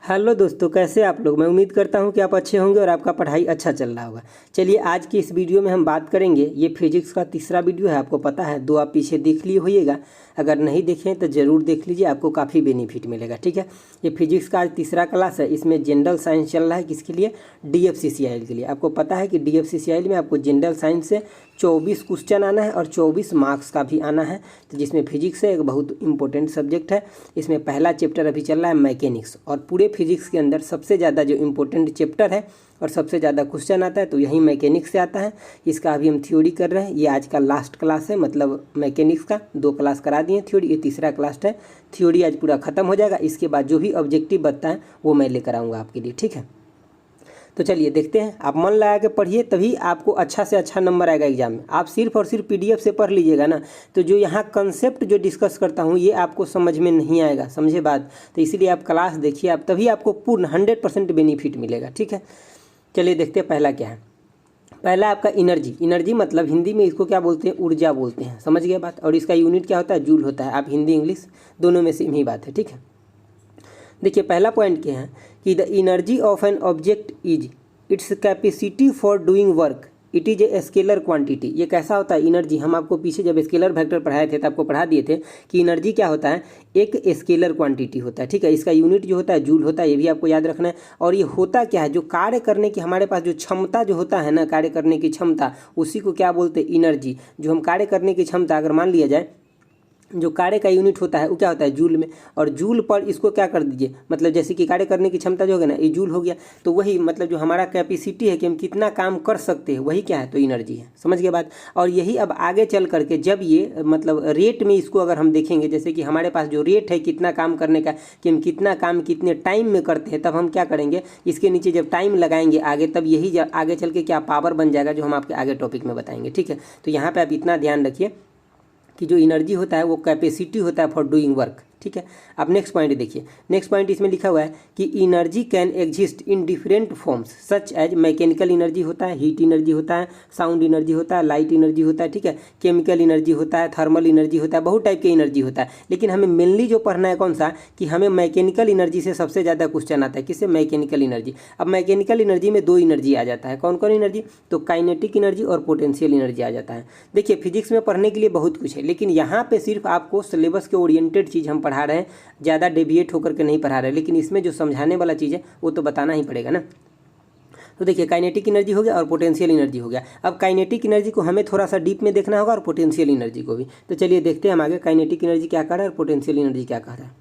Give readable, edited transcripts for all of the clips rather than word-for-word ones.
Hello दोस्तों, कैसे आप लोग। मैं उम्मीद करता हूं कि आप अच्छे होंगे और आपका पढ़ाई अच्छा चल रहा होगा। चलिए आज की इस वीडियो में हम बात करेंगे। ये फिजिक्स का तीसरा वीडियो है, आपको पता है। दो आप पीछे देख लिए होइएगा, अगर नहीं देखें तो ज़रूर देख लीजिए, आपको काफ़ी बेनिफिट मिलेगा। ठीक है, ये फिजिक्स का आज तीसरा क्लास है। इसमें जनरल साइंस चल रहा है, किसके लिए? DFCCIL के लिए। आपको पता है कि DFCCIL में आपको जनरल साइंस से 24 क्वेश्चन आना है और 24 मार्क्स का भी आना है। तो जिसमें फिजिक्स है, एक बहुत इंपॉर्टेंट सब्जेक्ट है। इसमें पहला चैप्टर अभी चल रहा है मैकेनिक्स, और पूरे फिजिक्स के अंदर सबसे ज़्यादा जो इम्पोर्टेंट चैप्टर है और सबसे ज़्यादा क्वेश्चन आता है तो यही मैकेनिक्स से आता है। इसका अभी हम थ्योरी कर रहे हैं। ये आज का लास्ट क्लास है, मतलब मैकेनिक्स का 2 क्लास करा दिए थ्योरी, ये तीसरा क्लास है। थ्योरी आज पूरा खत्म हो जाएगा। इसके बाद जो भी ऑब्जेक्टिव बनता है वो मैं लेकर आऊँगा आपके लिए। ठीक है, तो चलिए देखते हैं। आप मन लगा के पढ़िए, तभी आपको अच्छा से अच्छा नंबर आएगा एग्जाम में। आप सिर्फ और सिर्फ PDF से पढ़ लीजिएगा ना, तो जो यहाँ कंसेप्ट जो डिस्कस करता हूँ ये आपको समझ में नहीं आएगा, समझे बात। तो इसीलिए आप क्लास देखिए, आप तभी आपको पूर्ण 100% बेनिफिट मिलेगा। ठीक है, चलिए देखते हैं पहला क्या है। पहला आपका एनर्जी। एनर्जी मतलब हिंदी में इसको क्या बोलते हैं? ऊर्जा बोलते हैं, समझ गए बात। और इसका यूनिट क्या होता है? जूल होता है। आप हिंदी इंग्लिश दोनों में सेम ही बात है। ठीक है, देखिए पहला पॉइंट क्या है कि the energy of an object is its capacity for doing work, it is a scalar quantity. ये कैसा होता है एनर्जी? हम आपको पीछे जब स्केलर वेक्टर पढ़ाए थे तो आपको पढ़ा दिए थे कि एनर्जी क्या होता है, एक स्केलर क्वांटिटी होता है। ठीक है, इसका यूनिट जो होता है जूल होता है, ये भी आपको याद रखना है। और ये होता क्या है, जो कार्य करने की हमारे पास जो क्षमता जो होता है ना, कार्य करने की क्षमता, उसी को क्या बोलते हैं? एनर्जी। जो हम कार्य करने की क्षमता, अगर मान लिया जाए जो कार्य का यूनिट होता है वो क्या होता है? जूल में। और जूल पर इसको क्या कर दीजिए, मतलब जैसे कि कार्य करने की क्षमता जो होगा ना, ये जूल हो गया। तो वही मतलब जो हमारा कैपेसिटी है कि हम कितना काम कर सकते हैं, वही क्या है? तो एनर्जी है, समझ गए बात। और यही अब आगे चल करके जब ये मतलब रेट में इसको अगर हम देखेंगे, जैसे कि हमारे पास जो रेट है कितना काम करने का, कि हम कितना काम कितने टाइम में करते हैं, तब हम क्या करेंगे, इसके नीचे जब टाइम लगाएंगे आगे, तब यही आगे चल के क्या पावर बन जाएगा, जो हम आपके आगे टॉपिक में बताएंगे। ठीक है, तो यहाँ पर आप इतना ध्यान रखिए कि जो एनर्जी होता है वो कैपेसिटी होता है फॉर डूइंग वर्क। ठीक है, अब नेक्स्ट पॉइंट देखिए। नेक्स्ट पॉइंट इसमें लिखा हुआ है कि energy can exist in different forms such as mechanical energy होता है, हीट एनर्जी होता है, साउंड एनर्जी होता है, लाइट एनर्जी होता है। ठीक है, केमिकल एनर्जी होता है, थर्मल एनर्जी होता है, बहुत टाइप की एनर्जी होता है। लेकिन हमें मेनली जो पढ़ना है कौन सा, कि हमें मैकेनिकल एनर्जी से सबसे ज़्यादा क्वेश्चन आता है। किससे? Mechanical energy. अब मैकेनिकल एनर्जी में 2 एनर्जी आ जाता है। कौन कौन एनर्जी? तो काइनेटिक एनर्जी और पोटेंशियल एनर्जी आ जाता है। देखिए फिजिक्स में पढ़ने के लिए बहुत कुछ है, लेकिन यहाँ पे सिर्फ आपको सिलेबस के ओरिएंटेड चीज़ हम पढ़ा रहे हैं, ज़्यादा डेविएट होकर के नहीं पढ़ा रहे। लेकिन इसमें जो समझाने वाला चीज़ है वो तो बताना ही पड़ेगा ना। तो देखिए काइनेटिक एनर्जी हो गया और पोटेंशियल एनर्जी हो गया। अब काइनेटिक एनर्जी को हमें थोड़ा सा डीप में देखना होगा और पोटेंशियल एनर्जी को भी। तो चलिए देखते हैं हम आगे काइनेटिक एनर्जी क्या कह रहा है और पोटेंशियल एनर्जी क्या कह रहा है।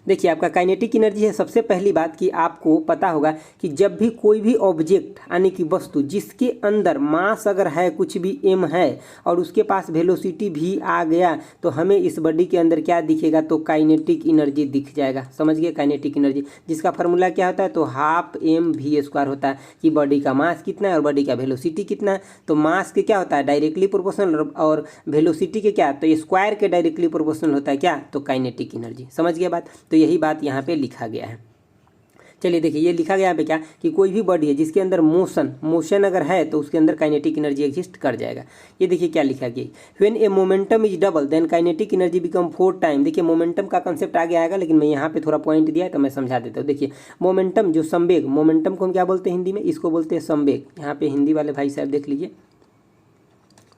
देखिए आपका काइनेटिक एनर्जी है, सबसे पहली बात कि आपको पता होगा कि जब भी कोई भी ऑब्जेक्ट यानी कि वस्तु जिसके अंदर मास अगर है, कुछ भी m है, और उसके पास वेलोसिटी भी आ गया, तो हमें इस बॉडी के अंदर क्या दिखेगा? तो काइनेटिक एनर्जी दिख जाएगा। समझ गए, काइनेटिक एनर्जी जिसका फार्मूला क्या होता है? तो 12mv² होता है कि बॉडी का मास कितना है और बॉडी का वेलोसिटी कितना है। तो मास के क्या होता है? डायरेक्टली प्रोपोर्शनल, और वेलोसिटी के क्या? तो स्क्वायर के डायरेक्टली प्रोपोर्शनल होता है क्या? तो काइनेटिक एनर्जी। समझ गए बात। तो यही बात यहाँ पे लिखा गया है। चलिए देखिए ये लिखा गया यहाँ पे क्या, कि कोई भी बॉडी है जिसके अंदर मोशन अगर है तो उसके अंदर काइनेटिक एनर्जी एग्जिस्ट कर जाएगा। ये देखिए क्या लिखा गया, when a momentum is double then kinetic energy become 4 time. देखिए मोमेंटम का कंसेप्ट आगे आएगा, लेकिन मैं यहाँ पे थोड़ा पॉइंट दिया है तो मैं समझा देता हूँ। देखिए मोमेंटम जो संवेग, मोमेंटम को हम क्या बोलते हैं हिंदी में? इसको बोलते हैं संवेग। यहाँ पे हिंदी वाले भाई साहब देख लीजिए,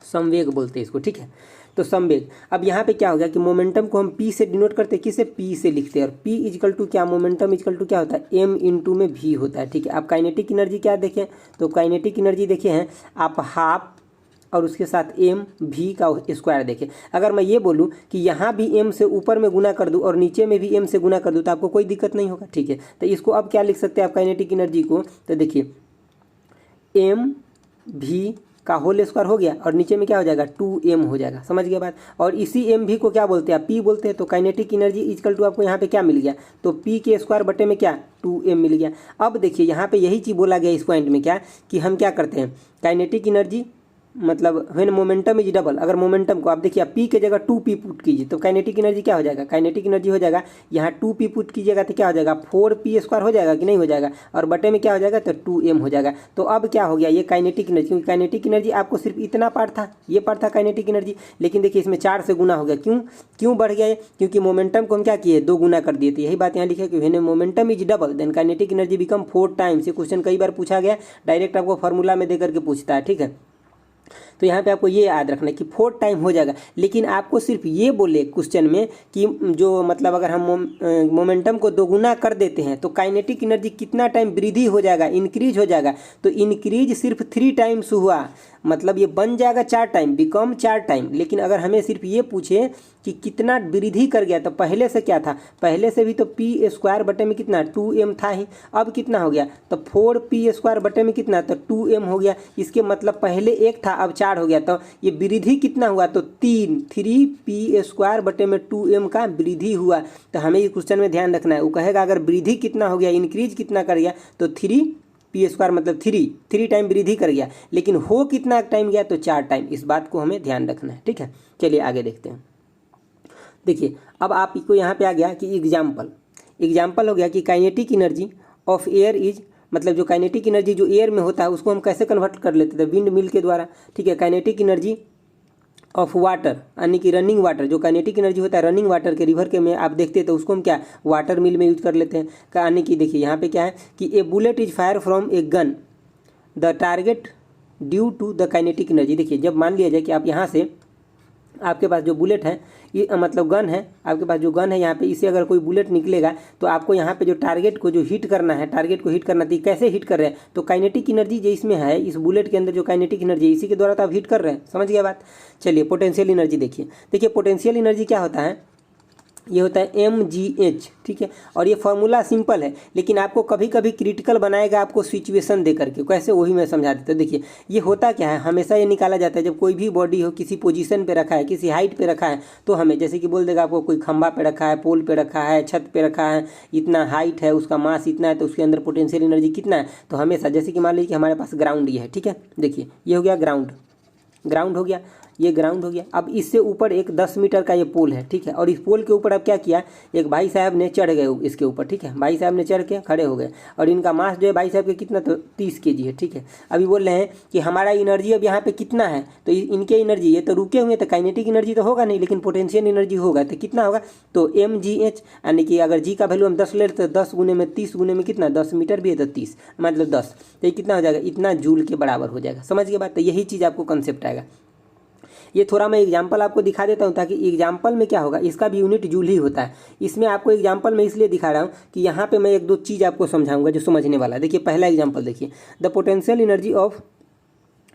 संवेग बोलते हैं इसको। ठीक है, तो संवेग। अब यहाँ पे क्या हो गया कि मोमेंटम को हम P से डिनोट करते हैं, किससे? P से लिखते हैं। और P इजकल टू क्या? मोमेंटम इजकल टू क्या होता है? M इंटू में V होता है। ठीक है, अब काइनेटिक एनर्जी क्या देखें? तो काइनेटिक एनर्जी देखे हैं आप हाफ और उसके साथ mv का स्क्वायर देखें। अगर मैं ये बोलूँ कि यहाँ भी m से ऊपर में गुना कर दूँ और नीचे में भी m से गुना कर दूँ तो आपको कोई दिक्कत नहीं होगा। ठीक है, तो इसको अब क्या लिख सकते हैं आप काइनेटिक एनर्जी को? तो देखिए mv का होल स्क्वायर हो गया और नीचे में क्या हो जाएगा? 2m हो जाएगा। समझ गए बात। और इसी mv को क्या बोलते हैं? p बोलते हैं। तो काइनेटिक एनर्जी इक्वल टू आपको यहाँ पे क्या मिल गया? तो p के स्क्वायर बटे में क्या? 2m मिल गया। अब देखिए यहाँ पे यही चीज़ बोला गया इस पॉइंट में क्या, कि हम क्या करते हैं, काइनेटिक एनर्जी मतलब व्हेन मोमेंटम इज डबल, अगर मोमेंटम को आप देखिए आप p के जगह 2p पुट कीजिए तो काइनेटिक एनर्जी क्या हो जाएगा, काइनेटिक एनर्जी हो जाएगा यहाँ 2p पुट कीजिएगा तो क्या हो जाएगा 4p² हो जाएगा कि नहीं हो जाएगा, और बटे में क्या हो जाएगा तो 2m हो जाएगा। तो अब क्या हो गया ये काइनेटिक एनर्जी, क्योंकि काइनेटिक एनर्जी आपको सिर्फ इतना पार्ट था, ये पार्ट था काइनेटिक एनर्जी, लेकिन देखिए इसमें 4 से गुना हो गया। क्यों बढ़ गया ये, क्योंकि मोमेंटम को हम क्या किए 2 गुना कर दिए। तो यही बात यहाँ लिखे कि when momentum is double then kinetic energy become 4 times. ये क्वेश्चन कई बार पूछा गया, डायरेक्ट आपको फॉर्मूला में देकर के पूछता है, ठीक है। तो यहाँ पे आपको ये याद रखना है कि 4 टाइम हो जाएगा, लेकिन आपको सिर्फ ये बोले क्वेश्चन में कि जो मतलब अगर हम मोमेंटम को 2 गुना कर देते हैं तो काइनेटिक एनर्जी कितना टाइम वृद्धि हो जाएगा, इंक्रीज हो जाएगा। तो इंक्रीज सिर्फ 3 टाइम्स हुआ, मतलब ये बन जाएगा 4 टाइम, बिकम 4 टाइम। लेकिन अगर हमें सिर्फ ये पूछे कि कितना वृद्धि कर गया, तो पहले से क्या था, पहले से भी तो p² बटे में कितना 2m था ही, अब कितना हो गया तो 4p² बटे में कितना तो 2m हो गया। इसके मतलब पहले 1 था अब 4 हो गया, तो ये वृद्धि कितना हुआ तो 3p² बटे में 2m का वृद्धि हुआ। तो हमें ये क्वेश्चन में ध्यान रखना है, वो कहेगा अगर वृद्धि कितना हो गया, इंक्रीज कितना कर गया तो 3p² मतलब 3 टाइम वृद्धि कर गया, लेकिन हो कितना टाइम गया तो 4 टाइम। इस बात को हमें ध्यान रखना है, ठीक है। चलिए आगे देखते हैं। देखिए अब आपको यहाँ पे आ गया कि एग्जाम्पल हो गया कि kinetic energy of air is, मतलब जो काइनेटिक एनर्जी जो एयर में होता है उसको हम कैसे कन्वर्ट कर लेते थे विंड मिल के द्वारा, ठीक है। काइनेटिक एनर्जी ऑफ वाटर यानी कि रनिंग वाटर, जो काइनेटिक एनर्जी होता है रनिंग वाटर के रिवर के में आप देखते हैं तो उसको हम क्या वाटर मिल में यूज कर लेते हैं। यानी कि देखिए यहाँ पे क्या है कि a bullet is fire from a gun the target due to the kinetic energy. देखिए जब मान लिया जाए कि आप यहाँ से आपके पास जो बुलेट है ये मतलब गन है, आपके पास जो गन है यहाँ पे इसे अगर कोई बुलेट निकलेगा तो आपको यहाँ पे जो टारगेट को जो हिट करना है, टारगेट को हिट करना थी, कैसे हिट कर रहे हैं तो काइनेटिक एनर्जी जो इसमें है, इस बुलेट के अंदर जो काइनेटिक एनर्जी है इसी के द्वारा तो आप हिट कर रहे हैं, समझ गया बात। चलिए पोटेंशियल एनर्जी देखिए पोटेंशियल एनर्जी क्या होता है, ये होता है mgh, ठीक है। और ये फॉर्मूला सिंपल है, लेकिन आपको कभी कभी क्रिटिकल बनाएगा आपको सिचुएशन दे करके, कैसे वही मैं समझा देता हूँ। देखिए ये होता क्या है, हमेशा ये निकाला जाता है जब कोई भी बॉडी हो किसी पोजीशन पे रखा है, किसी हाइट पे रखा है, तो हमें जैसे कि बोल देगा आपको कोई खंभा पे रखा है, पोल पे रखा है, छत पे रखा है, इतना हाइट है, उसका मास इतना है, तो उसके अंदर पोटेंशियल एनर्जी कितना है। तो हमेशा जैसे कि मान लीजिए कि हमारे पास ग्राउंड ये है, ठीक है। देखिए ये हो गया ग्राउंड हो गया, ये ग्राउंड हो गया। अब इससे ऊपर एक 10 मीटर का ये पोल है, ठीक है। और इस पोल के ऊपर अब क्या किया, एक भाई साहब ने चढ़ गए इसके ऊपर, ठीक है। भाई साहब ने चढ़ के खड़े हो गए और इनका मास जो है भाई साहब के कितना तो 30 kg है, ठीक है। अभी बोल रहे हैं कि हमारा एनर्जी अब यहाँ पे कितना है, तो इनके एनर्जी ये तो रुके हुए, तो काइनेटिक एनर्जी तो होगा नहीं, लेकिन पोटेंशियल एनर्जी होगा। तो कितना होगा तो mgh, यानी कि अगर जी का वैल्यू हम 10 ले तो 10 गुने में 30 गुने में कितना 10 मीटर भी है तो 30 मतलब 10, तो ये कितना हो जाएगा इतना जूल के बराबर हो जाएगा, समझ गए बात। तो यही चीज़ आपको कंसेप्ट आएगा। ये थोड़ा मैं एग्जाम्पल आपको दिखा देता हूँ ताकि एग्जाम्पल में क्या होगा, इसका भी यूनिट जूल ही होता है। इसमें आपको एग्जाम्पल में इसलिए दिखा रहा हूँ कि यहाँ पे मैं 1-2 चीज़ आपको समझाऊंगा जो समझने वाला है। देखिए पहला एग्जाम्पल देखिए, the potential energy of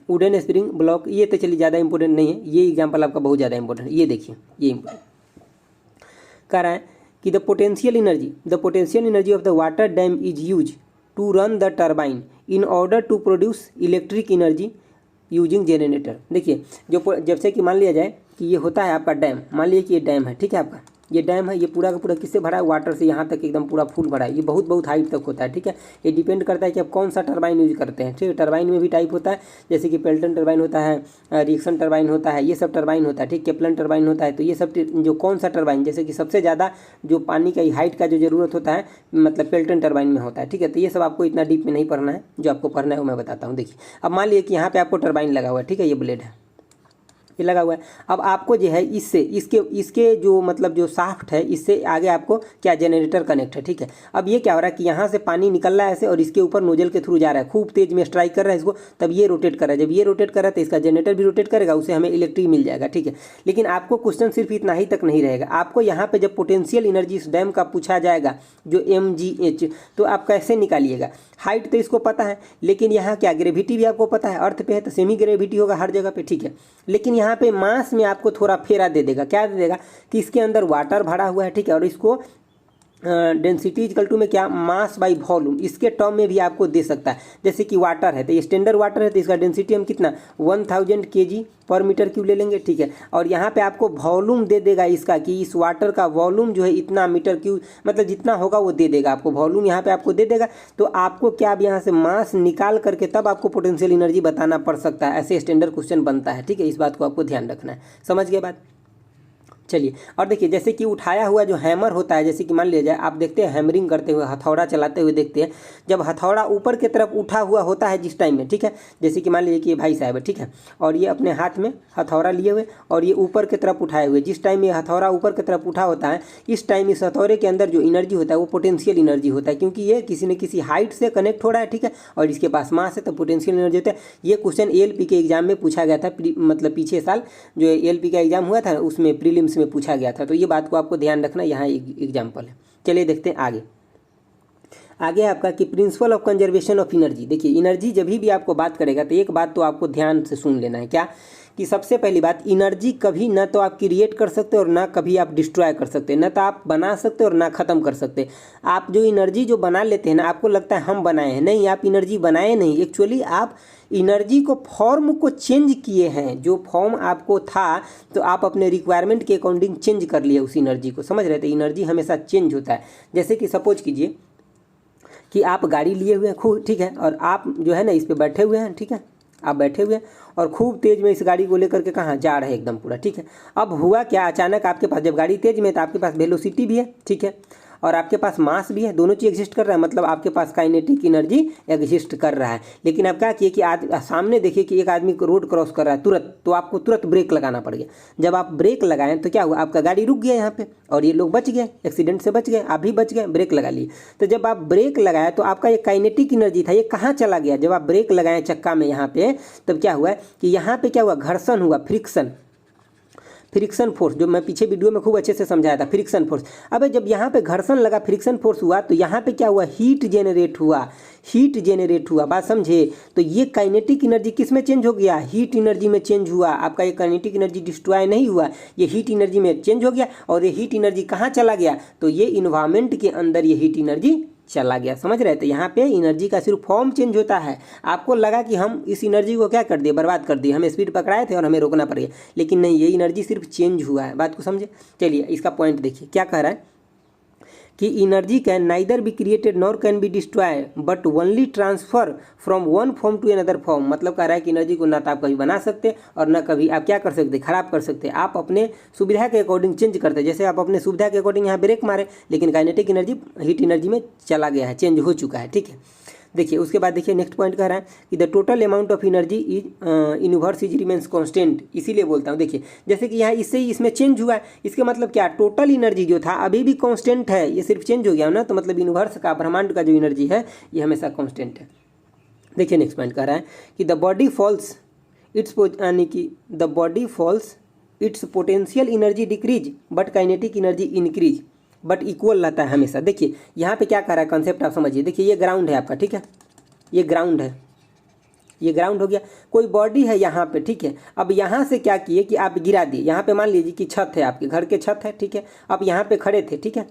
wooden spring block. ये तो चलिए ज़्यादा इंपॉर्टेंट नहीं है, ये एग्जाम्पल आपका बहुत ज़्यादा इंपॉर्टेंट है। ये देखिए ये इंपॉर्टेंट कह रहा है कि the potential energy of the water dam is use to run the turbine in order to produce electric energy using generator. देखिए जो जब से कि मान लिया जाए कि ये होता है आपका डैम, मान लीजिए कि ये डैम है, ठीक है। आपका ये डैम है, ये पूरा का पूरा किससे भरा है, वाटर से, यहाँ तक एकदम पूरा फुल भरा है। ये बहुत हाइट तक होता है, ठीक है। ये डिपेंड करता है कि आप कौन सा टरबाइन यूज करते हैं, ठीक है। टरबाइन में भी टाइप होता है, जैसे कि पेल्टन टरबाइन होता है, रिएक्शन टरबाइन होता है, ये सब टरबाइन होता है, ठीक। केप्लन टरबाइन होता है। तो ये सब जो कौन सा टरबाइन, जैसे कि सबसे ज़्यादा जो पानी का हाइट का जो जरूरत होता है मतलब पेल्टन टरबाइन में होता है, ठीक है। तो ये सब आपको इतना डीप में नहीं पढ़ना है, जो आपको पढ़ना है वो मैं बताता हूँ। देखिए अब मान लीजिए कि यहाँ पे आपको टरबाइन लगा हुआ है, ठीक है। ये ब्लेड है, ये लगा हुआ है। अब आपको जो है इससे इसके जो मतलब जो शाफ्ट है इससे आगे आपको क्या जनरेटर कनेक्ट है, ठीक है। अब ये क्या हो रहा है कि यहाँ से पानी निकल रहा है ऐसे और इसके ऊपर नोजल के थ्रू जा रहा है, खूब तेज में स्ट्राइक कर रहा है इसको, तब ये रोटेट कर रहा है। जब ये रोटेट कर रहा है तो इसका जनरेटर भी रोटेट करेगा, उससे हमें इलेक्ट्रिक मिल जाएगा, ठीक है। लेकिन आपको क्वेश्चन सिर्फ इतना ही तक नहीं रहेगा, आपको यहाँ पे जब पोटेंशियल एनर्जी इस डैम का पूछा जाएगा जो mgh, तो आप कैसे निकालिएगा। हाइट तो इसको पता है, लेकिन यहाँ क्या ग्रेविटी भी आपको पता है, अर्थ पे है तो सेमी ग्रेविटी होगा हर जगह पे, ठीक है। लेकिन यहाँ पे मास में आपको थोड़ा फेरा दे देगा, क्या दे देगा कि इसके अंदर वाटर भरा हुआ है, ठीक है। और इसको डेंसिटी इक्वल टू में क्या, मास बाई वॉल्यूम, इसके टर्म में भी आपको दे सकता है। जैसे कि वाटर है तो ये स्टैंडर्ड वाटर है तो इसका डेंसिटी हम कितना 1000 kg पर मीटर क्यूब ले लेंगे, ठीक है। और यहाँ पे आपको वॉल्यूम दे देगा इसका कि इस वाटर का वॉल्यूम जो है इतना मीटर क्यूब, मतलब जितना होगा वो दे देगा आपको, वॉल्यूम यहाँ पे आपको दे देगा। तो आपको क्या, अब यहाँ से मास निकाल करके तब आपको पोटेंशियल एनर्जी बताना पड़ सकता है, ऐसे स्टैंडर्ड क्वेश्चन बनता है, ठीक है। इस बात को आपको ध्यान रखना है, समझ गए बात। चलिए और देखिए, जैसे कि उठाया हुआ जो हैमर होता है, जैसे कि मान लिया जाए आप देखते हैं हैमरिंग करते हुए, हथौड़ा चलाते हुए देखते हैं, जब हथौड़ा ऊपर की तरफ उठा हुआ होता है जिस टाइम में, ठीक है, जैसे कि मान लीजिए कि ये भाई साहब है, ठीक है, और ये अपने हाथ में हथौड़ा लिए हुए और ये ऊपर की तरफ उठाए हुए, जिस टाइम ये हथौड़ा ऊपर की तरफ उठा होता है, इस टाइम इस हथौड़े के अंदर जो एनर्जी होता है वो पोटेंशियल एनर्जी होता है, क्योंकि ये किसी न किसी हाइट से कनेक्ट हो रहा है, ठीक है, और इसके पास मास है तो पोटेंशियल एनर्जी होता है। ये क्वेश्चन एएलपी के एग्जाम में पूछा गया था, मतलब पीछे साल जो एएलपी का एग्जाम हुआ था उसमें प्रीलिम्स में पूछा गया था, तो ये बात को आपको ध्यान रखना, यहाँ एग्जाम्पल है। चलिए देखते हैं आगे। आगे आपका कि principle of conservation of energy. देखिए एनर्जी जब भी आपको बात करेगा तो एक बात तो आपको ध्यान से सुन लेना है, क्या कि सबसे पहली बात, एनर्जी कभी ना तो आप क्रिएट कर सकते और ना कभी आप डिस्ट्रॉय कर सकते, ना तो आप बना सकते और ना ख़त्म कर सकते। आप जो एनर्जी जो बना लेते हैं ना, आपको लगता है हम बनाए हैं, नहीं, आप एनर्जी बनाए नहीं, एक्चुअली आप एनर्जी को फॉर्म को चेंज किए हैं। जो फॉर्म आपको था तो आप अपने रिक्वायरमेंट के अकॉर्डिंग चेंज कर लिए उस एनर्जी को, समझ रहे थे। एनर्जी हमेशा चेंज होता है। जैसे कि सपोज कीजिए कि आप गाड़ी लिए हुए हैं खूब, ठीक है, और आप जो है ना इस पर बैठे हुए हैं, ठीक है, आप बैठे हुए हैं और खूब तेज में इस गाड़ी को लेकर के कहाँ जा रहे हैं एकदम पूरा, ठीक है। अब हुआ क्या, अचानक आपके पास जब गाड़ी तेज में तो आपके पास वेलोसिटी भी है, ठीक है, और आपके पास मास भी है, दोनों चीज़ एग्जिस्ट कर रहा है, मतलब आपके पास काइनेटिक एनर्जी एग्जिस्ट कर रहा है। लेकिन अब क्या किए कि सामने देखिए कि एक आदमी को रोड क्रॉस कर रहा है तुरंत, तो आपको तुरंत ब्रेक लगाना पड़ गया। जब आप ब्रेक लगाएं तो क्या हुआ, आपका गाड़ी रुक गया यहाँ पे और ये लोग बच गए, एक्सीडेंट से बच गए, आप भी बच गए, ब्रेक लगा लिए। तो जब आप ब्रेक लगाए तो आपका ये काइनेटिक एनर्जी था, ये कहाँ चला गया। जब आप ब्रेक लगाएं चक्का में यहाँ पे, तब क्या हुआ कि यहाँ पे क्या हुआ, घर्षण हुआ, फ्रिक्शन फोर्स, जो मैं पीछे वीडियो में खूब अच्छे से समझाया था, फ्रिक्शन फोर्स। अब जब यहाँ पे घर्षण लगा, फ्रिक्शन फोर्स हुआ, तो यहाँ पे क्या हुआ, हीट जेनरेट हुआ, बात समझे। तो ये काइनेटिक एनर्जी किस में चेंज हो गया, हीट एनर्जी में चेंज हुआ। आपका ये काइनेटिक एनर्जी डिस्ट्रॉय नहीं हुआ, ये हीट एनर्जी में चेंज हो गया। और ये हीट एनर्जी कहाँ चला गया, तो ये इन्वायरमेंट के अंदर ये हीट एनर्जी चला गया, समझ रहे थे। यहाँ पे एनर्जी का सिर्फ फॉर्म चेंज होता है। आपको लगा कि हम इस एनर्जी को क्या कर दिए, बर्बाद कर दिए, हमें स्पीड पकड़ाए थे और हमें रोकना पड़ गया, लेकिन नहीं, ये एनर्जी सिर्फ चेंज हुआ है। बात को समझे। चलिए इसका पॉइंट देखिए क्या कह रहा है कि energy can neither be created nor can be destroy but only transfer from one form to another form. मतलब कह रहा है कि एनर्जी को ना तो आप कभी बना सकते और ना कभी आप क्या कर सकते, खराब कर सकते। आप अपने सुविधा के अकॉर्डिंग चेंज करते, जैसे आप अपने सुविधा के अकॉर्डिंग यहाँ ब्रेक मारे, लेकिन काइनेटिक एनर्जी हीट एनर्जी में चला गया है, चेंज हो चुका है, ठीक है। देखिए उसके बाद देखिए नेक्स्ट पॉइंट कह रहा है कि the total amount of energy is universe is remains constant. इसीलिए बोलता हूँ, देखिए जैसे कि यहाँ इससे ही इसमें चेंज हुआ है, इसके मतलब क्या, टोटल एनर्जी जो था अभी भी कांस्टेंट है, ये सिर्फ चेंज हो गया ना, तो मतलब यूनिवर्स का, ब्रह्मांड का जो एनर्जी है ये हमेशा कांस्टेंट है। देखिए नेक्स्ट पॉइंट कह रहा है कि द बॉडी फॉल्स इट्स, यानी कि the body false it's potential energy decrease but kinetic energy increase but equal रहता है हमेशा। देखिए यहाँ पे क्या कर रहा है, कॉन्सेप्ट आप समझिए। देखिए ये ग्राउंड है आपका, ठीक है, ये ग्राउंड है, ये ग्राउंड हो गया, कोई बॉडी है यहाँ पे, ठीक है। अब यहाँ से क्या किए कि आप गिरा दिए, यहाँ पे मान लीजिए कि छत है, आपके घर के छत है, ठीक है। आप यहाँ पे खड़े थे, ठीक है,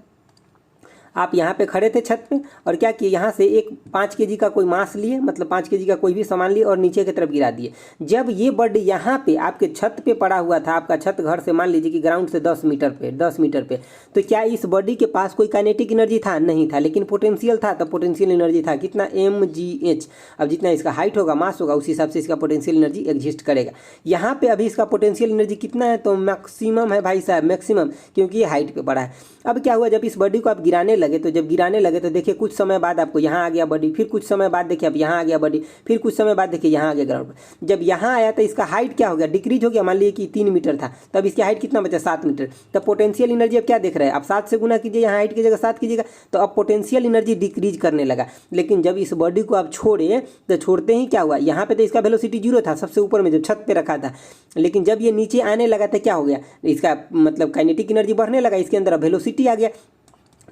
आप यहाँ पे खड़े थे छत पे और क्या किए, यहाँ से एक 5 kg का कोई मास लिए, मतलब 5 kg का कोई भी सामान लिए और नीचे की तरफ गिरा दिए। जब ये बॉडी यहाँ पे आपके छत पे पड़ा हुआ था, आपका छत घर से मान लीजिए कि ग्राउंड से 10 मीटर पे, तो क्या इस बॉडी के पास कोई काइनेटिक एनर्जी था, नहीं था, लेकिन पोटेंशियल था। तो पोटेंशियल एनर्जी था कितना, mgh। अब जितना इसका हाइट होगा, मास होगा, उस हिसाब से इसका पोटेंशियल एनर्जी एग्जिस्ट करेगा। यहाँ पे अभी इसका पोटेंशियल एनर्जी कितना है, तो मैक्सिमम है भाई साहब, मैक्सिमम, क्योंकि ये हाइट पे पड़ा है। अब क्या हुआ, जब इस बॉडी को आप गिराने लगे, तो जब गिराने लगे तो देखिए कुछ समय बाद आपको यहाँ आ गया बॉडी, फिर कुछ समय बाद देखिए अब यहाँ आ गया बॉडी, फिर कुछ समय बाद देखिए यहाँ आ गया ग्राउंड पर। जब यहाँ आया तो इसका हाइट क्या हो गया, डिक्रीज हो गया। मान लीजिए कि 3 मीटर था, तब इसकी हाइट कितना बचा, 7 मीटर। तब पोटेंशियल एनर्जी अब क्या देख रहे हैं, आप 7 से गुना कीजिए, यहाँ हाइट की जगह 7 कीजिएगा, तो अब पोटेंशियल एनर्जी डिक्रीज करने लगा। लेकिन जब इस बॉडी को आप छोड़े तो छोड़ते ही क्या हुआ, यहाँ पे तो इसका वेलोसिटी 0 था, सबसे ऊपर में जब छत पे रखा था, लेकिन जब ये नीचे आने लगा तो क्या हो गया, इसका मतलब काइनेटिक एनर्जी बढ़ने लगा, इसके अंदर वेलोसिटी आ गया।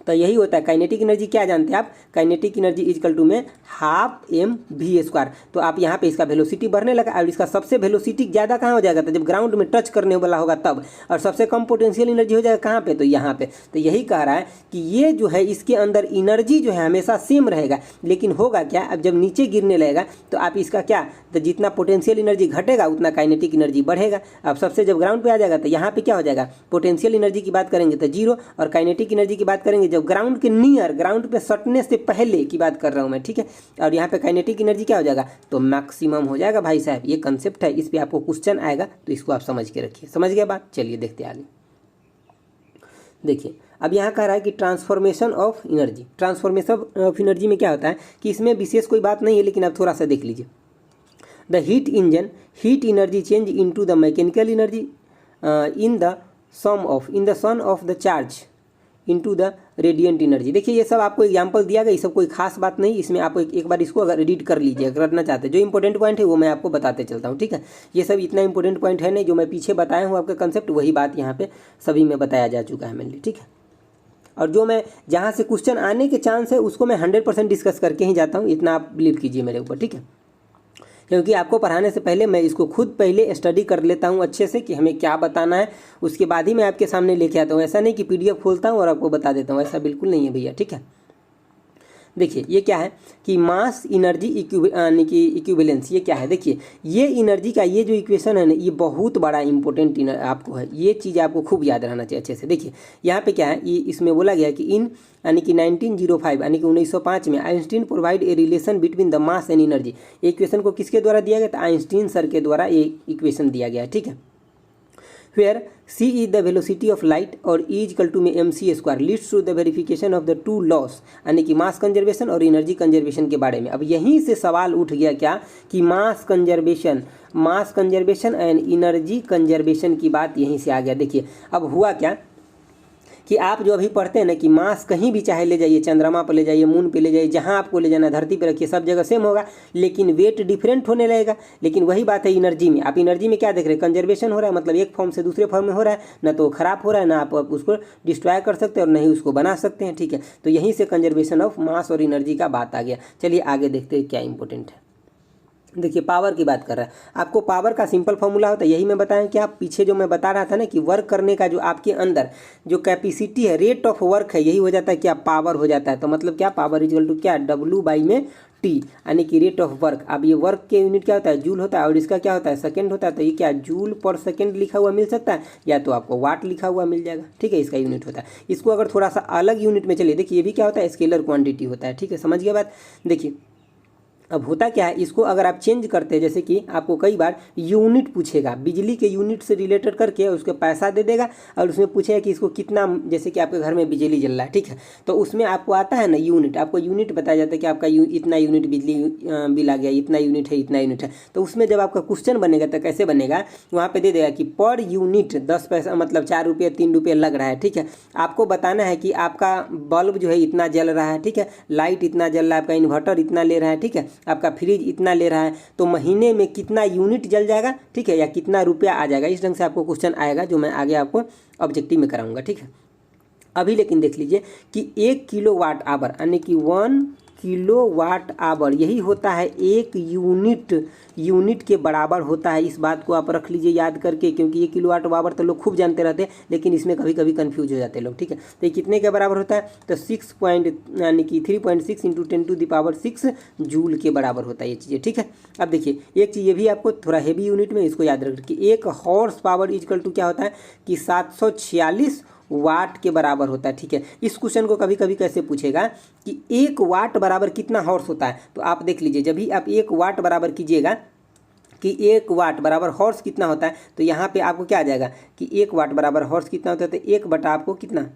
तो यही होता है काइनेटिक एनर्जी। क्या जानते हैं आप, काइनेटिक एनर्जी इजकल टू में हाफ mv²। तो आप यहाँ पे इसका वेलोसिटी बढ़ने लगा और इसका सबसे वेलोसिटी ज़्यादा कहाँ हो जाएगा, तो जब ग्राउंड में टच करने वाला होगा तब, और सबसे कम पोटेंशियल एनर्जी हो जाएगा कहाँ पे, तो यहाँ पे। तो यही कह रहा है कि ये जो है इसके अंदर एनर्जी जो है हमेशा सेम रहेगा, लेकिन होगा क्या, अब जब नीचे गिरने लगेगा तो आप इसका क्या, तो जितना पोटेंशियल एनर्जी घटेगा उतना काइनेटिक एनर्जी बढ़ेगा। अब सबसे जब ग्राउंड पे आ जाएगा तो यहाँ पे क्या हो जाएगा, पोटेंशियल एनर्जी की बात करेंगे तो 0, और काइनेटिक एनर्जी की बात करेंगे जब ग्राउंड के नियर, ग्राउंड पे सटने से पहले की बात कर रहा हूँ मैं, ठीक है। और यहाँ पे काइनेटिक एनर्जी क्या हो जाएगा, तो मैक्सिमम हो जाएगा भाई साहब। ये कंसेप्ट है, इस पर आपको क्वेश्चन आएगा तो इसको आप समझ के रखिए। समझ गया बात, चलिए देखते आगे। देखिए अब यहाँ कह रहा है कि transformation of energy. Transformation of energy में क्या होता है कि इसमें विशेष कोई बात नहीं है, लेकिन आप थोड़ा सा देख लीजिए। The heat engine heat energy change into the mechanical energy in the son of the charge into the radiant energy. देखिए ये सब आपको एग्जांपल दिया गया, ये सब कोई खास बात नहीं, इसमें आप एक बार इसको अगर रीड कर लीजिए, करना चाहते हैं। जो इंपॉर्टेंट पॉइंट है वो मैं आपको बताते चलता हूँ, ठीक है। ये सब इतना इंपॉर्टेंट पॉइंट है नहीं, जो मैं पीछे बताया हूँ आपका कंसेप्ट, वही बात यहाँ पे सभी में बताया जा चुका है मेनली, ठीक है। और जो मैं जहाँ से क्वेश्चन आने के चांस है उसको मैं 100% डिस्कस करके ही जाता हूँ, इतना आप बिलीव कीजिए मेरे ऊपर, ठीक है। क्योंकि आपको पढ़ाने से पहले मैं इसको खुद पहले स्टडी कर लेता हूँ अच्छे से कि हमें क्या बताना है, उसके बाद ही मैं आपके सामने लेके आता हूँ। ऐसा नहीं कि PDF खोलता हूँ और आपको बता देता हूँ, ऐसा बिल्कुल नहीं है भैया, ठीक है। देखिए ये क्या है कि मास एनर्जी इक्विवेलेंस, ये क्या है, देखिए ये एनर्जी का ये जो इक्वेशन है ना, ये बहुत बड़ा इंपॉर्टेंट आपको है, ये चीज़ आपको खूब याद रहना चाहिए अच्छे से। देखिए यहाँ पे क्या है, ये इसमें बोला गया कि यानी कि 1905 यानी कि 1905 में Einstein provide a relation between the mass and energy. Equation को किसके द्वारा दिया गया था, आइंस्टीन सर के द्वारा ये इक्वेशन दिया गया है, ठीक है। where c is the velocity of light और e is equal to में mc² leads to the verification of the two laws, यानी कि मास कंजर्वेशन और एनर्जी कंजर्वेशन के बारे में। अब यहीं से सवाल उठ गया क्या कि mass conservation and energy conservation की बात यहीं से आ गया। देखिए अब हुआ क्या कि आप जो अभी पढ़ते हैं ना कि मास कहीं भी चाहे ले जाइए, चंद्रमा पर ले जाइए, मून पे ले जाइए, जहां आपको ले जाना, धरती पे रखिए, सब जगह सेम होगा, लेकिन वेट डिफरेंट होने लगेगा। लेकिन वही बात है एनर्जी में। आप एनर्जी में क्या देख रहे हैं, कंजर्वेशन हो रहा है, मतलब एक फॉर्म से दूसरे फॉर्म में हो रहा है, ना तो खराब हो रहा है, ना आप उसको डिस्ट्रॉय कर सकते हैं और नहीं उसको बना सकते हैं, ठीक है। तो यहीं से कंजर्वेशन ऑफ मास और एनर्जी का बात आ गया। चलिए आगे देखते हैं क्या इंपॉर्टेंट है। देखिए पावर की बात कर रहा है, आपको पावर का सिंपल फॉर्मूला होता है, यही मैं बताया कि आप पीछे जो मैं बता रहा था ना कि वर्क करने का जो आपके अंदर जो कैपेसिटी है, रेट ऑफ वर्क है, यही हो जाता है क्या, पावर हो जाता है। तो मतलब क्या, पावर इक्वल टू क्या, W/T यानी कि रेट ऑफ वर्क। अब ये वर्क के यूनिट क्या होता है, जूल होता है, और इसका क्या होता है, सेकंड होता है। तो ये क्या, जूल पर सेकंड लिखा हुआ मिल सकता है, या तो आपको वाट लिखा हुआ मिल जाएगा, ठीक है। इसका यूनिट होता है। इसको अगर थोड़ा सा अलग यूनिट में चलिए, देखिए ये भी क्या होता है, स्केलर क्वांटिटी होता है, ठीक है। समझ गया बात। देखिए अब होता क्या है, इसको अगर आप चेंज करते हैं, जैसे कि आपको कई बार यूनिट पूछेगा, बिजली के यूनिट से रिलेटेड करके उसके पैसा दे देगा, और उसमें पूछेगा कि इसको कितना, जैसे कि आपके घर में बिजली जल रहा है, ठीक है। तो उसमें आपको आता है ना यूनिट, आपको यूनिट बताया जाता है कि आपका इतना यूनिट बिजली बिल आ गया, इतना यूनिट है, इतना यूनिट है। तो उसमें जब आपका क्वेश्चन बनेगा तो कैसे बनेगा, वहाँ पर दे देगा कि पर यूनिट 10 पैसा, मतलब 4 रुपये 3 रुपये लग रहा है, ठीक है। आपको बताना है कि आपका बल्ब जो है इतना जल रहा है, ठीक है, लाइट इतना जल रहा है, आपका इन्वर्टर इतना ले रहा है, ठीक है, आपका फ्रिज इतना ले रहा है, तो महीने में कितना यूनिट जल जाएगा, ठीक है, या कितना रुपया आ जाएगा। इस ढंग से आपको क्वेश्चन आएगा, जो मैं आगे आपको ऑब्जेक्टिव में कराऊंगा, ठीक है। अभी लेकिन देख लीजिए कि 1 किलोवाट आवर यानी कि 1 किलोवाट आवर, यही होता है एक यूनिट के बराबर होता है। इस बात को आप रख लीजिए याद करके, क्योंकि ये किलोवाट आवर तो लोग खूब जानते रहते हैं, लेकिन इसमें कभी कभी कंफ्यूज हो जाते हैं लोग, ठीक है। तो ये कितने के बराबर होता है, तो 3.6 इंटू 10⁻6 जूल के बराबर होता है ये चीज़ें, ठीक है। अब देखिए एक चीज़ ये भी आपको थोड़ा हेवी यूनिट में इसको याद रखिए कि 1 हॉर्स पावर इक्वल टू क्या होता है कि 746 वाट के बराबर होता है, ठीक है। इस क्वेश्चन को कभी कभी कैसे पूछेगा कि 1 वाट बराबर कितना हॉर्स होता है, तो आप देख लीजिए जब भी आप 1 वाट बराबर कीजिएगा कि 1 वाट बराबर हॉर्स कितना होता है, तो यहाँ पे आपको क्या आ जाएगा कि 1 वाट बराबर हॉर्स कितना होता है, तो 1 बटा आपको कितना,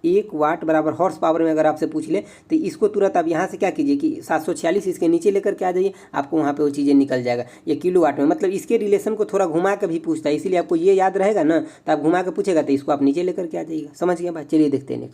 1 वाट बराबर हॉर्स पावर में अगर आपसे पूछ ले तो इसको तुरंत आप यहाँ से क्या कीजिए कि 746 इसके नीचे लेकर के आ जाइए, आपको वहाँ पे वो चीज़ें निकल जाएगा। ये किलो वाट में, मतलब इसके रिलेशन को थोड़ा घुमा के भी पूछता है, इसीलिए आपको ये याद रहेगा ना, तो आप घुमा के पूछेगा तो इसको आप नीचे लेकर के आ जाइएगा। समझ गया बात। चलिए देखते हैं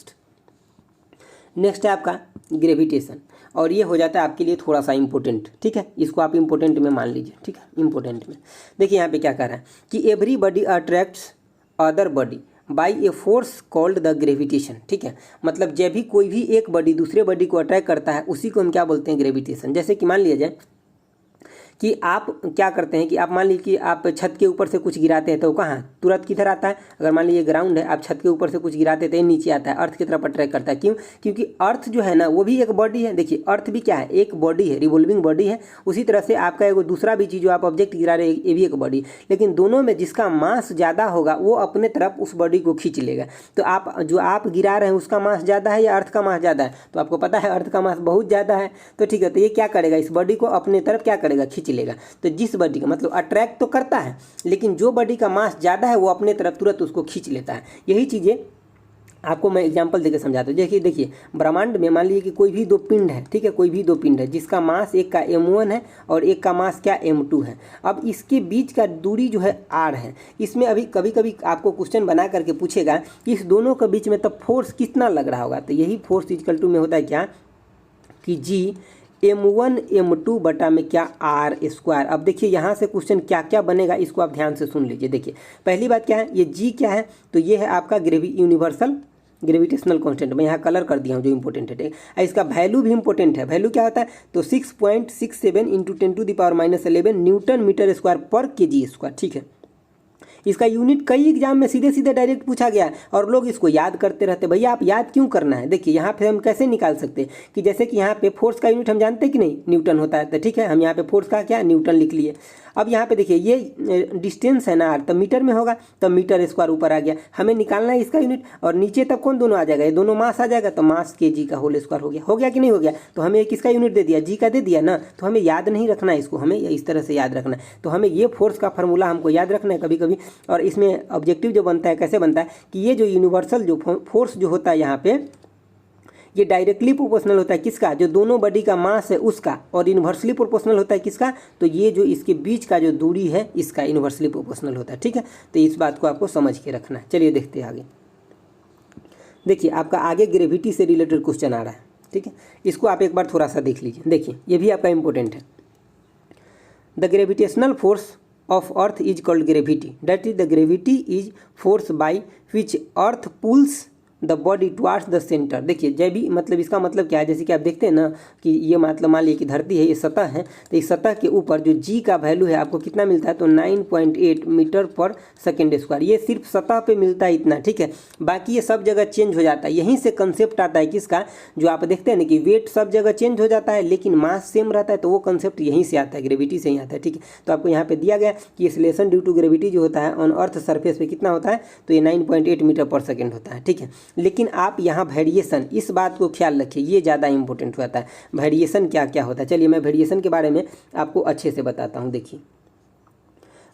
नेक्स्ट है आपका ग्रेविटेशन, और ये हो जाता है आपके लिए थोड़ा सा इंपॉर्टेंट, ठीक है। इसको आप इंपॉर्टेंट में मान लीजिए, ठीक है, इंपॉर्टेंट में। देखिए यहाँ पे क्या कह रहा है कि every body attracts other body by a force called the gravitation. ठीक है, मतलब जब भी कोई भी एक बॉडी दूसरे बॉडी को अट्रैक्ट करता है उसी को हम क्या बोलते हैं, ग्रेविटेशन। जैसे कि मान लिया जाए कि आप क्या करते हैं कि आप मान लीजिए कि आप छत के ऊपर से कुछ गिराते हैं तो कहाँ तुरंत किधर आता है, अगर मान लीजिए ग्राउंड है, आप छत के ऊपर से कुछ गिराते हैं नीचे आता है, अर्थ की तरफ अट्रैक्ट करता है। क्यों? क्योंकि अर्थ जो है ना वो भी एक बॉडी है। देखिए अर्थ भी क्या है, एक बॉडी है, रिवॉल्विंग बॉडी है। उसी तरह से आपका एक दूसरा भी चीज़ जो आप ऑब्जेक्ट गिरा रहे हैं ये भी एक बॉडी, लेकिन दोनों में जिसका मास ज़्यादा होगा वो अपने तरफ उस बॉडी को खींच लेगा। तो आप जो आप गिरा रहे हैं उसका मास ज़्यादा है या अर्थ का मास ज़्यादा है, तो आपको पता है अर्थ का मास बहुत ज़्यादा है। तो ठीक है, तो ये क्या करेगा, इस बॉडी को अपने तरफ क्या करेगा, खींच लेगा। तो जिस बॉडी का मतलब अट्रैक्ट तो करता है, लेकिन जो बॉडी का मास ज़्यादा है वो अपने तरफ तुरंत उसको खींच लेता है। यही चीज़ें आपको मैं एग्जांपल देकर समझाता हूँ। देखिए ब्रह्मांड में मान लीजिए कि कोई भी दो पिंड है, ठीक है, कोई भी दो पिंड है जिसका मास एक का m1 है और एक का मास क्या m2 है। अब इसके बीच का दूरी जो है r है। इसमें अभी कभी कभी आपको क्वेश्चन बना करके पूछेगा कि इस दोनों के बीच में तब फोर्स कितना लग रहा होगा। तो यही फोर्स इक्वल टू में होता है क्या कि G m1 m2 बटा में क्या r²। अब देखिए यहाँ से क्वेश्चन क्या क्या बनेगा इसको आप ध्यान से सुन लीजिए। देखिए पहली बात क्या है, ये g क्या है, तो ये है आपका यूनिवर्सल ग्रेविटेशनल कांस्टेंट। मैं यहाँ कलर कर दिया हूँ जो इंपॉर्टेंट है। इसका वैल्यू भी इंपॉर्टेंट है। वैल्यू क्या होता है, तो 6.67 × 10⁻11 न्यूटन मीटर स्क्वायर पर kg²। ठीक है, इसका यूनिट कई एग्जाम में सीधे सीधे डायरेक्ट पूछा गया है और लोग इसको याद करते रहते। भैया आप याद क्यों करना है। देखिए यहाँ पे हम कैसे निकाल सकते हैं कि जैसे कि यहाँ पे फोर्स का यूनिट हम जानते हैं कि नहीं, न्यूटन होता है। तो ठीक है, हम यहाँ पे फोर्स का क्या न्यूटन लिख लिए। अब यहाँ पे देखिए ये डिस्टेंस है ना r, तो मीटर में होगा, तो मीटर स्क्वायर ऊपर आ गया। हमें निकालना है इसका यूनिट और नीचे तब कौन दोनों आ जाएगा, ये दोनों मास आ जाएगा, तो मास kg का होल स्क्वायर हो गया कि नहीं हो गया। तो हमें किसका यूनिट दे दिया, g का दे दिया ना। तो हमें याद नहीं रखना है इसको, हमें इस तरह से याद रखना है। तो हमें ये फोर्स का फार्मूला हमको याद रखना है कभी कभी। और इसमें ऑब्जेक्टिव जो बनता है कैसे बनता है कि ये जो यूनिवर्सल जो फोर्स जो होता है यहाँ पे ये डायरेक्टली प्रोपोर्शनल होता है किसका, जो दोनों बॉडी का मास है उसका, और इन्वर्सली प्रोपोर्शनल होता है किसका, तो ये जो इसके बीच का जो दूरी है इसका इन्वर्सली प्रोपोर्शनल होता है। ठीक है, तो इस बात को आपको समझ के रखना है। चलिए देखते हैं आगे। देखिए आपका आगे ग्रेविटी से रिलेटेड क्वेश्चन आ रहा है। ठीक है, इसको आप एक बार थोड़ा सा देख लीजिए। देखिए ये भी आपका इंपॉर्टेंट है। The gravitational force of earth is called gravity, that is the gravity is force by which earth pulls the body towards the centre. देखिए जब भी मतलब इसका मतलब क्या है, जैसे कि आप देखते हैं ना कि ये मतलब मान लीजिए कि धरती है, ये सतह है, तो इस सतह के ऊपर जो जी का वैल्यू है आपको कितना मिलता है, तो 9.8 मीटर पर सेकेंड स्क्वायर। ये सिर्फ सतह पे मिलता है इतना। ठीक है, बाकी ये सब जगह चेंज हो जाता है। यहीं से कंसेप्ट आता है किसका, जो आप देखते हैं ना कि वेट सब जगह चेंज हो जाता है लेकिन मास सेम रहता है, तो वो कंसेप्ट यहीं से आता है, ग्रेविटी से ही आता है। ठीक है, तो आपको यहाँ पे दिया गया कि एक्सेलरेशन ड्यू टू ग्रेविटी जो होता है ऑन अर्थ सरफेस पे कितना होता है, तो ये 9.8 मीटर पर सेकेंड होता है। ठीक है, लेकिन आप यहाँ वेरिएशन, इस बात को ख्याल रखिए, ये ज़्यादा इंपॉर्टेंट होता है। वेरिएशन क्या क्या होता है, चलिए मैं वेरिएशन के बारे में आपको अच्छे से बताता हूँ। देखिए